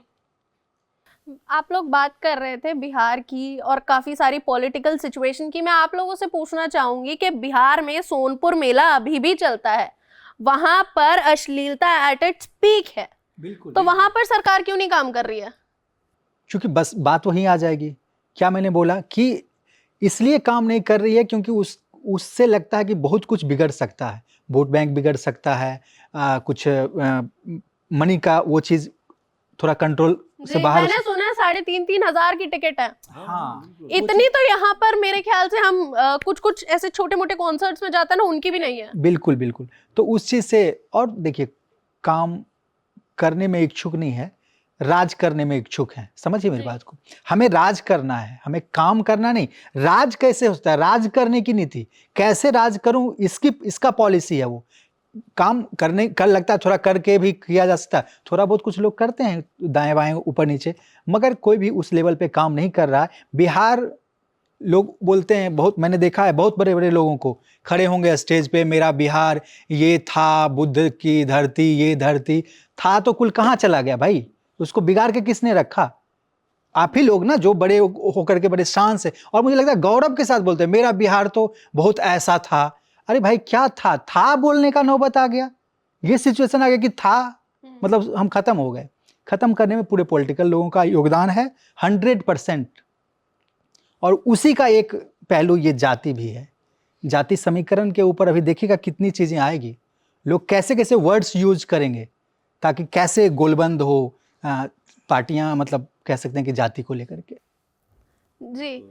आप लोग बात कर रहे थे बिहार की और काफ़ी सारी पॉलिटिकल सिचुएशन की। मैं आप लोगों से पूछना चाहूँगी कि बिहार में सोनपुर मेला अभी भी चलता है, वहाँ पर अश्लीलता एट इट्स पीक है। बिल्कुल तो वहां पर सरकार क्यों नहीं काम कर रही है? क्योंकि बस बात वहीं आ जाएगी। क्या मैंने बोला कि इसलिए काम नहीं कर रही है क्योंकि उससे लगता है कि बहुत कुछ बिगड़ सकता है, वोट बैंक बिगड़ सकता है, कुछ मनी का वो चीज़ थोड़ा कंट्रोल से जी, बाहर। मैंने सुना है 3,500 की टिकट है। हाँ, इतनी तो यहाँ पर मेरे ख्याल से हम कुछ कुछ ऐसे छोटे मोटे कॉन्सर्ट्स में जाते हैं ना, उनकी भी नहीं है। बिल्कुल बिल्कुल। तो उस चीज़ से, और देखिए काम करने में इच्छुक नहीं है, राज करने में इच्छुक है। समझिए मेरी जी। बात को, हमें राज करना है, हमें काम करना नहीं। राज कैसे होता है? राज करने की नीति, कैसे राज करूं इसका पॉलिसी है। वो काम करने कर लगता है थोड़ा करके भी किया जा सकता है, थोड़ा बहुत कुछ लोग करते हैं दाएं बाएं ऊपर नीचे, मगर कोई भी उस लेवल पे काम नहीं कर रहा है। बिहार लोग बोलते हैं, बहुत मैंने देखा है, बहुत बड़े बड़े लोगों को खड़े होंगे स्टेज पे, मेरा बिहार ये था, बुद्ध की धरती, ये धरती था, तो कुल कहाँ चला गया भाई? उसको बिगाड़ के किसने रखा? आप ही लोग ना, जो बड़े होकर के बड़े शान से, और मुझे लगता है गौरव के साथ बोलते हैं मेरा बिहार तो बहुत ऐसा था। अरे भाई क्या था बोलने का नौबत आ गया, ये सिचुएशन आ गया कि था, मतलब हम खत्म हो गए। खत्म करने में पूरे पॉलिटिकल लोगों का योगदान है 100%, और उसी का एक पहलू ये जाति भी है। जाति समीकरण के ऊपर अभी देखिएगा कितनी चीजें आएगी, लोग कैसे कैसे वर्ड्स यूज करेंगे ताकि कैसे गोलबंद हो पार्टियां, मतलब कह सकते हैं कि जाति को लेकर के। जी,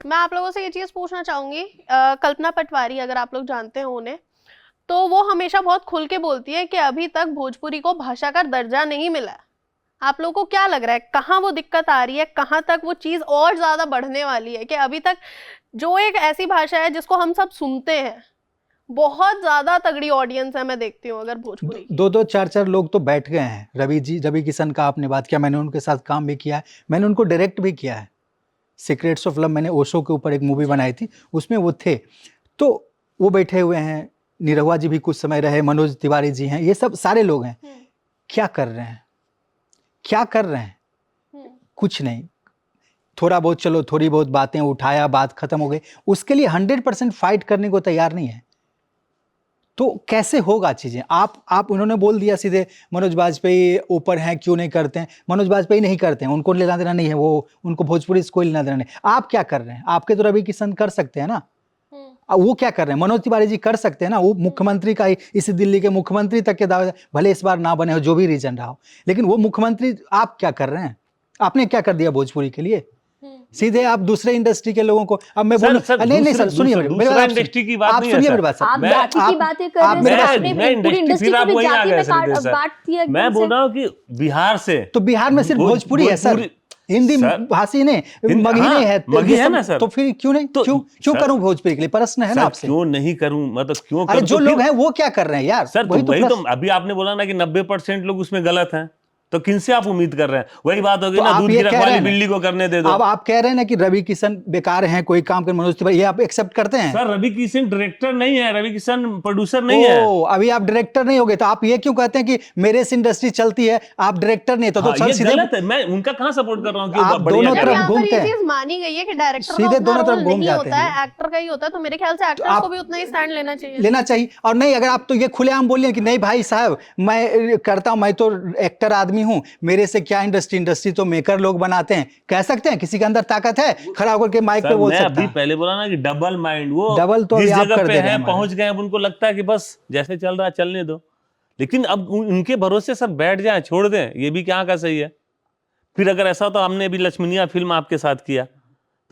मैं आप लोगों से ये चीज़ पूछना चाहूँगी, कल्पना पटवारी, अगर आप लोग जानते हैं उन्हें, तो वो हमेशा बहुत खुल के बोलती है कि अभी तक भोजपुरी को भाषा का दर्जा नहीं मिला है। आप लोगों को क्या लग रहा है, कहाँ वो दिक्कत आ रही है, कहाँ तक वो चीज़ और ज़्यादा बढ़ने वाली है? कि अभी तक जो एक ऐसी भाषा है जिसको हम सब सुनते हैं, बहुत ज़्यादा तगड़ी ऑडियंस है, मैं देखती हूँ अगर भोजपुरी की। 2-2 4-4 लोग तो बैठ गए हैं। रवि किशन का आपने बात किया, मैंने उनके साथ काम भी किया है, मैंने उनको डायरेक्ट भी किया है। सीक्रेट्स ऑफ लव मैंने ओशो के ऊपर एक मूवी बनाई थी, उसमें वो थे, तो वो बैठे हुए हैं। निरहुआ जी भी कुछ समय रहे, मनोज तिवारी जी हैं, ये सब सारे लोग हैं। क्या कर रहे हैं? क्या कर रहे हैं? कुछ नहीं। थोड़ा बहुत, चलो थोड़ी बहुत बातें उठाया, बात खत्म हो गई, उसके लिए 100% फाइट करने को तैयार नहीं है। तो कैसे होगा चीजें? आप उन्होंने बोल दिया सीधे मनोज वाजपेयी ऊपर हैं, क्यों नहीं करते हैं? मनोज वाजपेयी नहीं करते हैं, उनको लेना देना नहीं है, वो उनको भोजपुरी से कोई लेना देना नहीं। आप क्या कर रहे हैं? आपके तो रवि किशन कर सकते हैं ना, वो क्या कर रहे हैं? मनोज तिवारी जी कर सकते हैं ना, वो मुख्यमंत्री का ही, इसी दिल्ली के मुख्यमंत्री तक के दावे, भले इस बार ना बने हो, जो भी रीजन रहा हो, लेकिन वो मुख्यमंत्री। आप क्या कर रहे हैं? आपने क्या कर दिया भोजपुरी के लिए? सीधे आप दूसरे इंडस्ट्री के लोगों को, अब मैं बोलूं, नहीं सर सुनिए मेरी बात, इंडस्ट्री की बात आप नहीं सुनिए है मेरी बात सर। आप जाति की बातें कर रहे हैं, आपने पूरी इंडस्ट्री को भी जाति में बांट दिया एकदम मैं बोल से। रहा हूँ कि बिहार से, तो बिहार में सिर्फ भोजपुरी है सर, हिंदी भाषी नहीं, मगही हाँ, नहीं है, मगही ये है सब, ना सर। तो फिर क्यों नहीं, तो क्यों सर, करूं भोजपुरी के लिए? प्रश्न है ना सर, आपसे। क्यों नहीं करूं, मतलब क्यों अरे करूं? जो तो लोग फिर- हैं वो क्या कर रहे हैं यार? सर, वही तो वही तो प्रश्न। अभी आपने बोला ना कि 90% लोग उसमें गलत हैं, तो किनसे आप उम्मीद कर रहे हैं? वही बात होगी तो ना, आप दूध ये की कह रखवाली रहे हैं ना, बिल्ली को करने दे दो। अब आप कह रहे हैं ना कि रवि किशन बेकार हैं, कोई काम कर, मनोज तिवारी, ये आप एक्सेप्ट करते हैं? सर, रवि किशन डायरेक्टर नहीं है, रवि किशन प्रोड्यूसर नहीं है। अभी आप डायरेक्टर नहीं हो गए, तो आप ये क्यों कहते हैं कि मेरे से इंडस्ट्री चलती है, आप डायरेक्टर नहीं? तो हाँ, सर ये सीधे गलत है, मैं उनका कहाँ सपोर्ट कर रहा हूँ कि आप वो बढ़िया दोनों कर तरफ रहे हैं। जब यहाँ पर घूमते ये हैं। चीज मानी गई है कि डायरेक्टर का सीधे उतना दोनों तरफ रोल घूम नहीं जाते होता हैं। है, एक्टर का ही होता है, तो मेरे ख्याल से एक्टर्स आप- को भी उतना ही स्टैंड लेना चाहिए। लेना चाहिए। और नहीं, अगर आप तो ये खुलेआम बोलिए कि नहीं भाई साहब मैं करता हूं, मैं तो एक्टर आदमी हूं, मेरे से क्या इंडस्ट्री तो मेकर लोग बनाते हैं, कह सकते हैं? किसी के अंदर ताकत है खड़ा होकर के माइक पे सर, बोल मैं सकता अभी है? पहले बोला ना कि डबल माइंड, वो डबल तो अभी जिस आप जगह कर पे दे रहे है हैं पहुंच गए, अब उनको लगता है कि बस जैसे चल रहा है चलने दो। लेकिन अब उनके भरोसे सब बैठ जाएं, छोड़ दें, ये भी क्या का सही है? फिर अगर ऐसा, तो हमने भी लक्ष्मणिया फिल्म आपके साथ किया,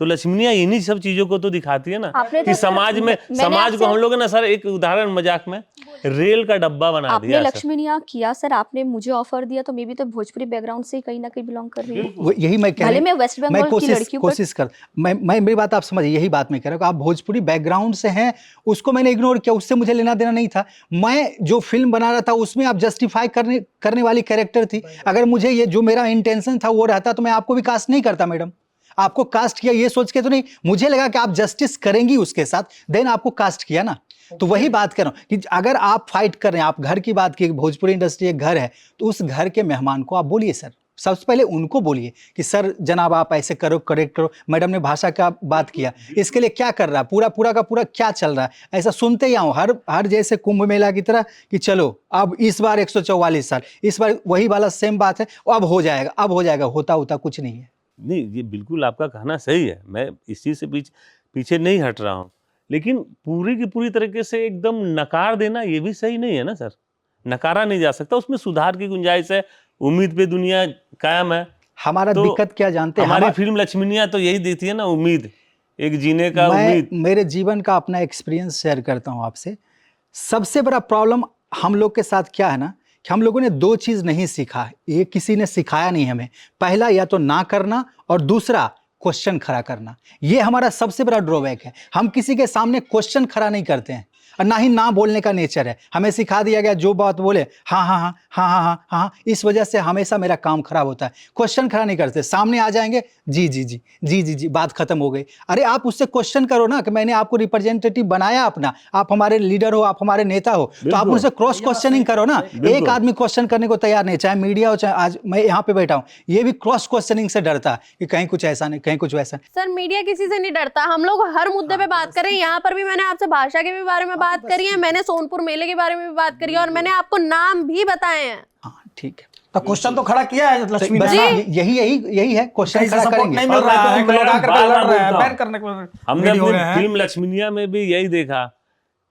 तो लक्ष्मणिया इन्हीं सब चीजों को तो दिखाती है ना आपने कि तो समाज में, मैंने समाज को आपसे- हम लोग ना सर, एक उदाहरण मजाक में रेल का डब्बा बना आपने दिया सर। लक्ष्मीनिया किया सर, आपने मुझे ऑफर दिया, तो मैं भी तो भोजपुरी बैकग्राउंड से ही कहीं ना कहीं बिलोंग कर रही हूँ। यही मैं कह भले रहा मैं हूं, वेस्ट मैं बंगाल की लड़की हूँ, कोशिश कर, मैं मेरी बात आप समझिए, यही बात मैं कह रहा हूँ, आप भोजपुरी बैकग्राउंड से हैं, उसको मैंने इग्नोर किया, उससे मुझे लेना देना नहीं था। मैं जो फिल्म बना रहा था उसमें आप जस्टिफाई करने वाली कैरेक्टर थी। अगर मुझे ये जो मेरा इंटेंशन था वो रहता, तो मैं आपको भी कास्ट नहीं करता मैडम। आपको कास्ट किया ये सोच के तो नहीं, मुझे लगा कि आप जस्टिस करेंगी उसके साथ, देन आपको कास्ट किया ना। तो वही बात कर रहा हूं कि अगर आप फाइट कर रहे हैं, आप घर की बात की, भोजपुरी इंडस्ट्री एक घर है, तो उस घर के मेहमान को आप बोलिए सर, सबसे पहले उनको बोलिए कि सर जनाब आप ऐसे करो, करेक्ट करो, मैडम ने भाषा का बात किया, इसके लिए क्या कर रहा है, पूरा का पूरा क्या चल रहा है, ऐसा सुनते ही आओ हर जैसे कुंभ मेला की तरह कि चलो अब इस बार 144 साल, इस बार वही वाला सेम बात है, अब हो जाएगा, होता कुछ नहीं है। नहीं, ये बिल्कुल आपका कहना सही है, मैं इस चीज़ से पीछे नहीं हट रहा हूँ, लेकिन पूरी की पूरी तरीके से एकदम नकार देना ये भी सही नहीं है ना सर। नकारा नहीं जा सकता, उसमें सुधार की गुंजाइश है, उम्मीद पे दुनिया कायम है। हमारा तो दिक्कत क्या जानते हैं, हमारी फिल्म लक्ष्मीनिया तो यही देती है ना, उम्मीद, एक जीने का उम्मीद। मेरे जीवन का अपना एक्सपीरियंस शेयर करता हूँ आपसे। सबसे बड़ा प्रॉब्लम हम लोग के साथ क्या है ना कि हम लोगों ने 2 चीज़ नहीं सीखा, ये किसी ने सिखाया नहीं हमें। पहला या तो ना करना और दूसरा क्वेश्चन खड़ा करना। ये हमारा सबसे बड़ा ड्रॉबैक है, हम किसी के सामने क्वेश्चन खड़ा नहीं करते हैं और ना ही ना बोलने का नेचर है। हमें सिखा दिया गया जो बात बोले हाँ, इस वजह से हमेशा मेरा काम खराब होता है। क्वेश्चन खड़ा नहीं करते, सामने आ जाएंगे जी, बात खत्म हो गई। अरे आप उससे क्वेश्चन करो ना कि मैंने आपको रिप्रेजेंटेटिव बनाया अपना, आप हमारे लीडर हो, आप हमारे नेता हो, तो आप उनसे क्रॉस क्वेश्चनिंग करो ना। एक आदमी क्वेश्चन करने को तैयार नहीं, चाहे मीडिया हो, चाहे आज मैं यहाँ पे बैठा हूँ, ये भी क्रॉस क्वेश्चनिंग से डरता है कि कहीं कुछ ऐसा नहीं, कहीं कुछ वैसा। सर मीडिया किसी से नहीं डरता, हम लोग हर मुद्दे पे बात करें। यहाँ पर भी मैंने आपसे भाषा के भी बारे में बात करी है, मैंने सोनपुर मेले के बारे में भी बात करी है और मैंने आपको नाम भी बताए हैं। हाँ ठीक है, तो क्वेश्चन तो खड़ा किया है लक्ष्मी बस ने। यही है, क्वेश्चन खड़ा करेंगे। नहीं मिल रहा है, लोग आकर के लड़ रहे हैं, बैन करने को हमने रेडी हो अपनी रहे हैं। फिल्म लक्ष्मीनिया में भी यही देखा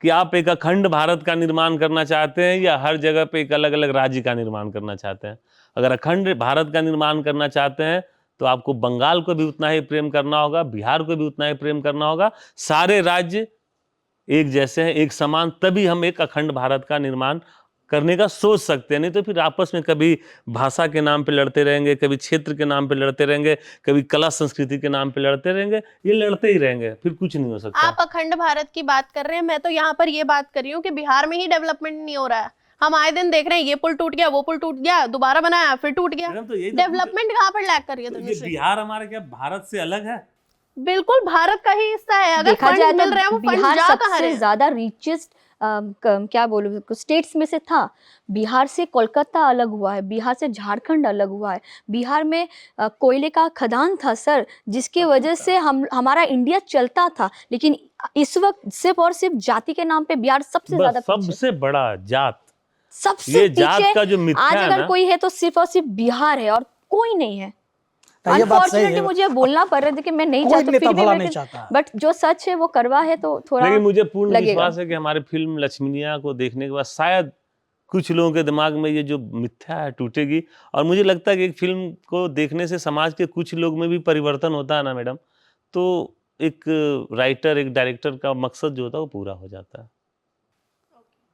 कि आप एक अखंड भारत का निर्माण करना चाहते हैं या हर जगह पे एक अलग अलग राज्य का निर्माण करना चाहते हैं। अगर अखंड भारत का निर्माण करना चाहते हैं तो आपको बंगाल को भी उतना ही प्रेम करना होगा, बिहार को भी उतना ही प्रेम करना होगा। सारे राज्य एक जैसे हैं, एक समान, तभी हम एक अखंड भारत का निर्माण करने का सोच सकते हैं। नहीं तो फिर आपस में कभी भाषा के नाम पे लड़ते रहेंगे, कभी क्षेत्र के नाम पे लड़ते रहेंगे, कभी कला संस्कृति के नाम पे लड़ते रहेंगे, ये लड़ते ही रहेंगे, फिर कुछ नहीं हो सकता। आप अखंड भारत की बात कर रहे हैं, मैं तो यहाँ पर ये बात कर रही हूँ कि बिहार में ही डेवलपमेंट नहीं हो रहा है। हम आए दिन देख रहे हैं, ये पुल टूट गया, वो पुल टूट गया, दोबारा बनाया, फिर टूट गया। तो यही डेवलपमेंट कहाँ पर लैग कर रही है तो ये धनुश्री? बिहार हमारे क्या भारत से अलग है? बिल्कुल भारत का ही हिस्सा है। अगर देखा फंड जाए मिल तो रहे हैं, वो फंड बिहार जा कहाँ रहे सबसे हैं? ज्यादा रिचेस्ट क्या बोलूं स्टेट्स में से था। बिहार से कोलकाता अलग हुआ है, बिहार से झारखंड अलग हुआ है। बिहार में कोयले का खदान था सर, जिसकी वजह से हमारा इंडिया चलता था। लेकिन इस वक्त सिर्फ और सिर्फ जाति के नाम पे बिहार सबसे ज्यादा बस सबसे बड़ा जात, सबसे ये जात पीछे। का जो मिथ्या आज है अगर ना, कोई है तो सिर्फ और सिर्फ बिहार है और कोई नहीं है। तो ये बात सही अनफॉर्चुनेटली है। मुझे बोलना पड़ रहा है कि मैं नहीं कोई चाहती, नेता फिर भी भला मैं नहीं चाहता है। बट जो सच है वो करवा है तो थोड़ा लेकिन मुझे पूर्ण लगेगा। विश्वास है कि हमारी फिल्म लक्ष्मीनिया को देखने के बाद शायद कुछ लोगों के दिमाग में ये जो मिथ्या है टूटेगी। और मुझे लगता है कि एक फिल्म को देखने से समाज के कुछ लोग में भी परिवर्तन होता है ना मैडम, तो एक राइटर, एक डायरेक्टर का मकसद जो होता है वो पूरा हो जाता है।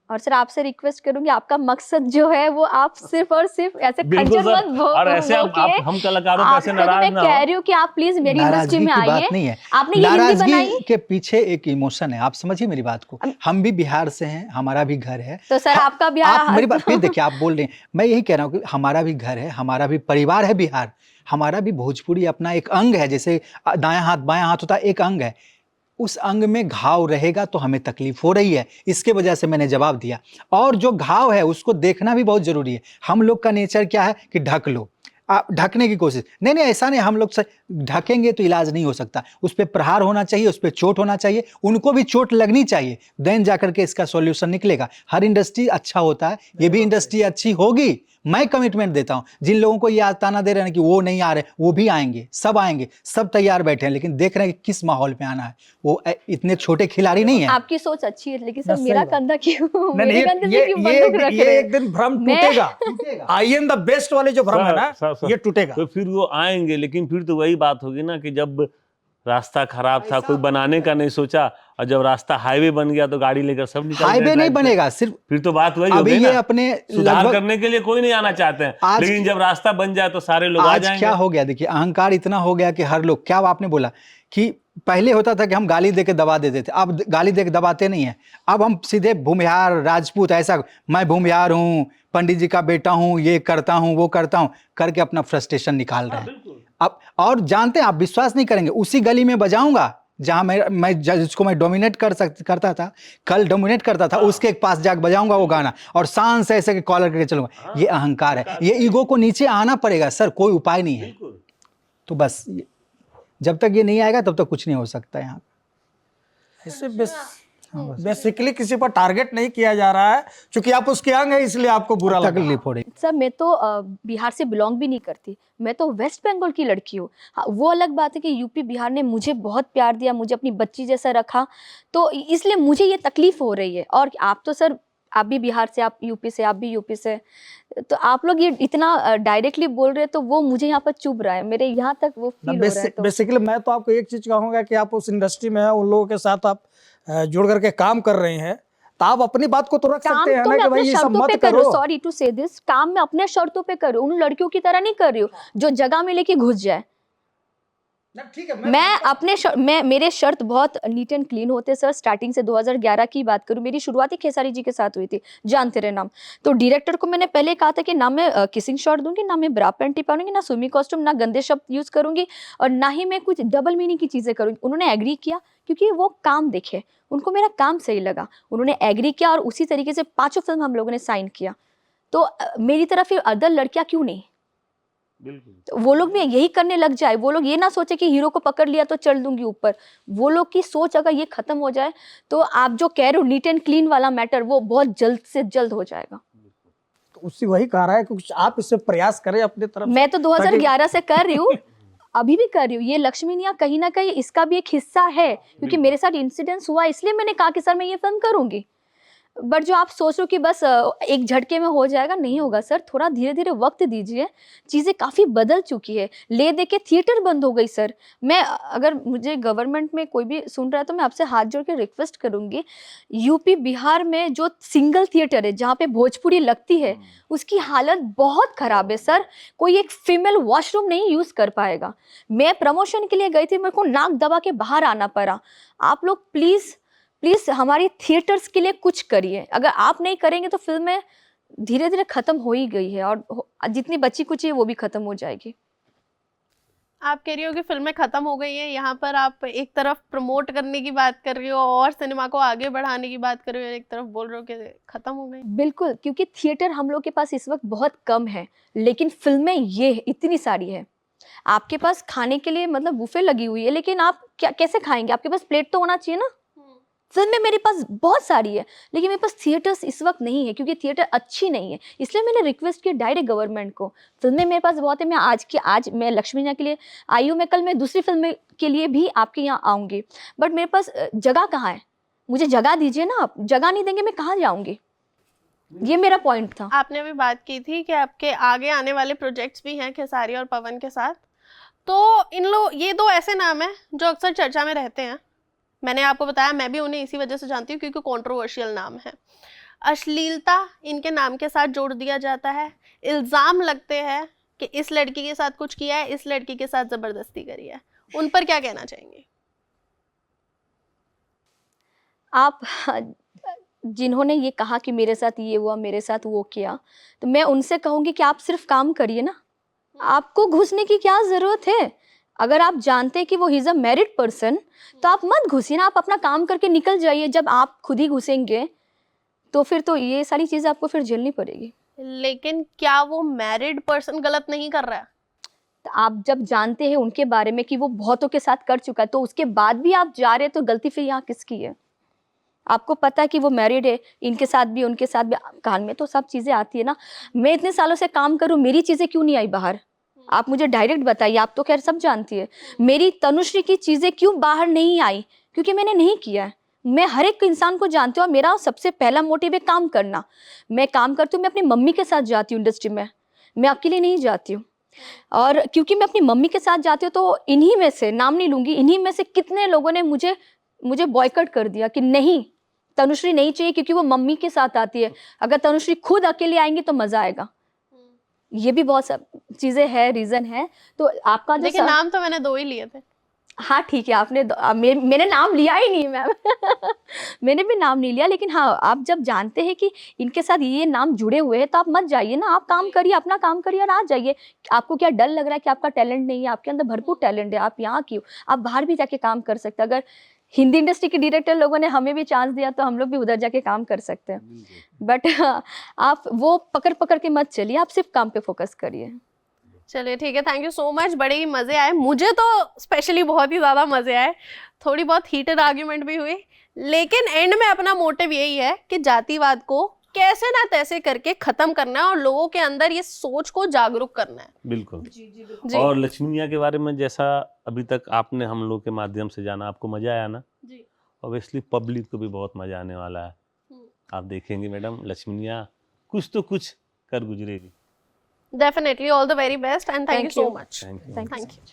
और सर आपसे रिक्वेस्ट करूंगी, आपका मकसद जो है वो आप सिर्फ और सिर्फ ऐसे बिल्कुल खंजर सर, मत और ऐसे हम कलाकारों को ऐसे आपको तो नाराज मैं ना कह हो। रही हूँ कि आप प्लीज मेरी इंडस्ट्री नाराजगी में की बात आइए। नहीं है, आपने ये हिंदी बनाई, नाराजगी के पीछे एक इमोशन है। आप समझिए मेरी बात को, हम भी बिहार से हैं, हमारा भी घर है। तो सर आपका बिहार आप मेरी बात फिर देखिए, आप बोल रहे हैं, मैं यही कह रहा हूँ कि हमारा भी घर है, हमारा भी परिवार है बिहार, हमारा भी भोजपुरी अपना एक अंग है। जैसे दायां हाथ बायां हाथ होता है, एक अंग है। उस अंग में घाव रहेगा तो हमें तकलीफ हो रही है, इसके वजह से मैंने जवाब दिया। और जो घाव है उसको देखना भी बहुत जरूरी है। हम लोग का नेचर क्या है कि ढक लो, आप ढकने की कोशिश, नहीं ऐसा नहीं, हम लोग से ढकेंगे तो इलाज नहीं हो सकता। उस पर प्रहार होना चाहिए, उस पर चोट होना चाहिए, उनको भी चोट लगनी चाहिए, देन जाकर के इसका सॉल्यूशन निकलेगा। हर इंडस्ट्री अच्छा होता है, ये भी इंडस्ट्री अच्छी होगी, मैं कमिटमेंट देता हूं। जिन लोगों को ये ताना दे रहे हैं कि वो नहीं आ रहे, वो भी आएंगे, सब तैयार बैठे हैं, लेकिन देख रहे हैं कि किस माहौल में आना है। वो इतने छोटे खिलाड़ी नहीं है। आपकी सोच अच्छी है, लेकिन सर बस मेरा सही बात। कंधा क्यों, नहीं, मेरे कंधे से क्यों बंदूक रख ये रहे एक दिन भ्रम मैं- टूटेगा। आई एम द बेस्ट वाले जो भ्रम है ना, सर, ये टूटेगा। तो फिर वो आएंगे, लेकिन फिर तो वही बात होगी ना कि जब रास्ता खराब था, कोई बनाने का नहीं सोचा, और जब रास्ता हाईवे बन गया तो गाड़ी लेकर सब निकल गए हाईवे नहीं ड्राइव पे। बनेगा, सिर्फ फिर तो बात वही अभी होगी ये ना, अपने सुधार लगभग करने के लिए कोई नहीं आना चाहते हैं, आज- लेकिन जब रास्ता बन जाए तो सारे लोग आ आज जाएंगे। क्या हो गया, देखिए अहंकार इतना हो गया कि हर लोग, क्या आपने बोला कि पहले होता था कि हम गाली देके दबा देते थे, अब गाली देके दबाते नहीं है। अब हम सीधे भूमिहार राजपूत, ऐसा मैं भूमिहार हूँ, पंडित जी का बेटा हूँ, ये करता हूँ, वो करता हूँ करके अपना फ्रस्ट्रेशन निकाल रहे हैं। अब और जानते हैं, आप विश्वास नहीं करेंगे, उसी गली में बजाऊंगा जहाँ मैं जिसको मैं डोमिनेट करता था, कल डोमिनेट करता था, उसके पास जाकर बजाऊंगा वो गाना और शान से ऐसे कॉलर करके चलूंगा। ये अहंकार है, ये ईगो को नीचे आना पड़ेगा सर, कोई उपाय नहीं है। बिल्कुल। तो बस जब तक ये नहीं आएगा तब तक कुछ नहीं हो सकता यहाँ। इससे बेसिकली किसी पर टारगेट नहीं किया जा रहा है, क्योंकि आप उसके अंग है इसलिए आपको बुरा लगा। तकलीफ हो रही। सर मैं तो बिहार से बिलोंग भी नहीं करती, मैं तो वेस्ट बंगाल की लड़की हूँ। हाँ, वो अलग बात है कि यूपी बिहार ने मुझे बहुत प्यार दिया, मुझे अपनी बच्ची जैसा रखा, तो इसलिए मुझे ये तकलीफ हो रही है। और आप तो सर, आप भी बिहार से, आप यूपी से, आप भी यूपी से, तो आप लोग ये इतना डायरेक्टली बोल रहे हैं, तो वो मुझे यहाँ पर चुभ रहा है, मेरे यहाँ तक वो फील हो रहा है। तो बेसिकली मैं तो आपको एक चीज कहूंगा कि आप उस इंडस्ट्री में हैं, उन लोगों के साथ आप जुड़ करके काम कर रहे हैं, तो आप अपनी बात को तो रख काम सकते हैं तो ना मैं कि भाई अपने ये सब शर्तों पे मत कर रही हूँ, करो। सॉरी टू से दिस, काम मैं अपने शर्तों पे कर रही हूँ, उन लड़कियों की तरह नहीं कर रही हूँ जो जगह में लेके घुस जाए। ठीक है, मैं अपने मेरे शर्त बहुत नीट एंड क्लीन होते सर। स्टार्टिंग से 2011 की बात करूं, मेरी शुरुआत ही खेसारी जी के साथ हुई थी, जान तेरे नाम। तो डायरेक्टर को मैंने पहले कहा था कि ना मैं किसिंग शॉट दूंगी, ना मैं ब्रा पैंटी पहनूंगी, ना स्विमिंग कॉस्ट्यूम, ना गंदे शब्द यूज करूंगी, और ना ही मैं कुछ डबल मीनिंग की चीजें करूंगी। उन्होंने एग्री किया क्योंकि वो काम देखे, उनको मेरा काम सही लगा, उन्होंने एग्री किया और उसी तरीके से 5 फिल्म हम लोगों ने साइन किया। तो मेरी तरफ फिर अदर लड़कियां क्यों नहीं? बिल्कुल। तो वो लोग भी यही करने लग जाए, वो लोग ये ना सोचे कि हीरो को पकड़ लिया तो चल दूंगी ऊपर। वो लोग की सोच अगर ये खत्म हो जाए तो आप जो कह रहे हो नीट एंड क्लीन वाला मैटर, वो बहुत जल्द से जल्द हो जाएगा। तो उससे वही कह रहा है कि कुछ आप इससे प्रयास करें अपने तरफ से। मैं तो 2011 से कर रही हूँ, अभी भी कर रही हूँ। ये लक्ष्मी निया कहीं ना कहीं इसका भी एक हिस्सा है, क्योंकि मेरे साथ इंसिडेंस हुआ, इसलिए मैंने कहा कि सर मैं ये फिल्म करूंगी। बट जो आप सोच रहे हो कि बस एक झटके में हो जाएगा, नहीं होगा सर, थोड़ा धीरे धीरे वक्त दीजिए। चीज़ें काफ़ी बदल चुकी है, ले दे के थिएटर बंद हो गई सर। मैं अगर मुझे गवर्नमेंट में कोई भी सुन रहा है तो मैं आपसे हाथ जोड़ के रिक्वेस्ट करूंगी, यूपी बिहार में जो सिंगल थिएटर है जहाँ पे भोजपुरी लगती है, उसकी हालत बहुत ख़राब है सर। कोई एक फीमेल वॉशरूम नहीं यूज़ कर पाएगा। मैं प्रमोशन के लिए गई थी, मेरे को नाक दबा के बाहर आना पड़ा। आप लोग प्लीज़ हमारी थिएटर्स के लिए कुछ करिए। अगर आप नहीं करेंगे तो फिल्में धीरे धीरे खत्म हो ही गई है, और जितनी बची कुची है वो भी खत्म हो जाएगी। आप कह रही हो कि फिल्में खत्म हो गई हैं, यहाँ पर आप एक तरफ प्रमोट करने की बात कर रही हो और सिनेमा को आगे बढ़ाने की बात कर रही हो, एक तरफ बोल रहे हो कि खत्म हो गई। बिल्कुल, क्योंकि थिएटर हम लोग के पास इस वक्त बहुत कम है, लेकिन फिल्में ये इतनी सारी है। आपके पास खाने के लिए मतलब बुफे लगी हुई है, लेकिन आप क्या कैसे खाएंगे? आपके पास प्लेट तो होना चाहिए ना। फिल्में मेरे पास बहुत सारी है, लेकिन मेरे पास थिएटर्स इस वक्त नहीं है, क्योंकि थिएटर अच्छी नहीं है। इसलिए मैंने रिक्वेस्ट किया डायरेक्ट गवर्नमेंट को। फिल्में मेरे पास बहुत है, मैं आज मैं लक्ष्मी निया के लिए आई हूँ, मैं कल मैं दूसरी फिल्म के लिए भी आपके यहाँ आऊँगी, बट मेरे पास जगह कहाँ है? मुझे जगह दीजिए ना। आप जगह नहीं देंगे मैं कहाँ जाऊँगी? ये मेरा पॉइंट था। आपने अभी बात की थी कि आपके आगे आने वाले प्रोजेक्ट्स भी हैं खेसारी और पवन के साथ, तो ये 2 ऐसे नाम हैं जो अक्सर चर्चा में रहते हैं। मैंने आपको बताया, मैं भी उन्हें इसी वजह से जानती हूँ क्योंकि कंट्रोवर्शियल नाम है। अश्लीलता इनके नाम के साथ जोड़ दिया जाता है, इल्ज़ाम लगते हैं कि इस लड़की के साथ कुछ किया है, इस लड़की के साथ ज़बरदस्ती करी है। उन पर क्या कहना चाहेंगे आप जिन्होंने ये कहा कि मेरे साथ ये हुआ, मेरे साथ वो किया, तो मैं उनसे कहूँगी कि आप सिर्फ काम करिए ना, आपको घुसने की क्या ज़रूरत है? अगर आप जानते हैं कि वो he is a married person, तो आप मत घुसिए ना, आप अपना काम करके निकल जाइए। जब आप खुद ही घुसेंगे तो फिर तो ये सारी चीज़ें आपको फिर झेलनी पड़ेगी। लेकिन क्या वो मैरिड पर्सन गलत नहीं कर रहा है? तो आप जब जानते हैं उनके बारे में कि वो बहुतों के साथ कर चुका है, तो उसके बाद भी आप जा रहे हैं, तो गलती फिर यहाँ किसकी है? आपको पता है कि वो मैरिड है, इनके साथ भी उनके साथ भी, कान में तो सब चीज़ें आती है ना। मैं इतने सालों से काम करूँ, मेरी चीज़ें क्यों नहीं आई बाहर? आप मुझे डायरेक्ट बताइए, आप तो खैर सब जानती है। मेरी तनुश्री की चीज़ें क्यों बाहर नहीं आई? क्योंकि मैंने नहीं किया है। मैं हर एक इंसान को जानती हूँ, और मेरा सबसे पहला मोटिव है काम करना। मैं काम करती हूँ, मैं अपनी मम्मी के साथ जाती हूँ इंडस्ट्री में, मैं अकेले नहीं जाती हूँ। और क्योंकि मैं अपनी मम्मी के साथ जाती हूँ, तो इन्हीं में से, नाम नहीं लूँगी, इन्हीं में से कितने लोगों ने मुझे बॉयकॉट कर दिया कि नहीं, तनुश्री नहीं चाहिए, क्योंकि वो मम्मी के साथ आती है। अगर तनुश्री खुद अकेले आएंगी तो मज़ा आएगा। ये भी बहुत सब चीज़ें हैं, रीज़न है। तो आपका जो देखिए, नाम तो मैंने 2 ही लिए थे। हाँ ठीक है, आपने मैंने नाम लिया ही नहीं मैम। मैंने भी नाम नहीं लिया, लेकिन हाँ आप जब जानते हैं कि इनके साथ ये नाम जुड़े हुए हैं तो आप मत जाइए ना, आप काम करिए, अपना काम करिए और आ जाइए। आपको क्या डर लग रहा है कि आपका टैलेंट नहीं है? आपके अंदर भरपूर टैलेंट है, आप यहाँ क्यों, आप बाहर भी जाके काम कर सकते हैं। अगर हिंदी इंडस्ट्री के डायरेक्टर लोगों ने हमें भी चांस दिया तो हम लोग भी उधर जाके काम कर सकते हैं। बट आप वो पकड़ पकड़ के मत चलिए, आप सिर्फ काम पे फोकस करिए। चलिए ठीक है, थैंक यू सो मच, बड़े ही मज़े आए, मुझे तो स्पेशली बहुत ही ज़्यादा मज़े आए। थोड़ी बहुत हीटेड आर्ग्यूमेंट भी हुई, लेकिन एंड में अपना मोटिव यही है कि जातिवाद को कैसे ना तैसे करके ख़त्म करना है और लोगों के अंदर ये सोच को जागरूक करना है। बिल्कुल। जी और लक्ष्मीनिया के बारे में जैसा अभी तक आपने हम लोग के माध्यम से जाना, आपको मजा आया ना? जी ऑब्वियसली पब्लिक को भी बहुत मजा आने वाला है। आप देखेंगे मैडम, लक्ष्मीनिया कुछ तो कुछ कर गुजरेगी। Definitely, all the very best and thank you Thank so you. Much. Thank you. Thank you. Thank you.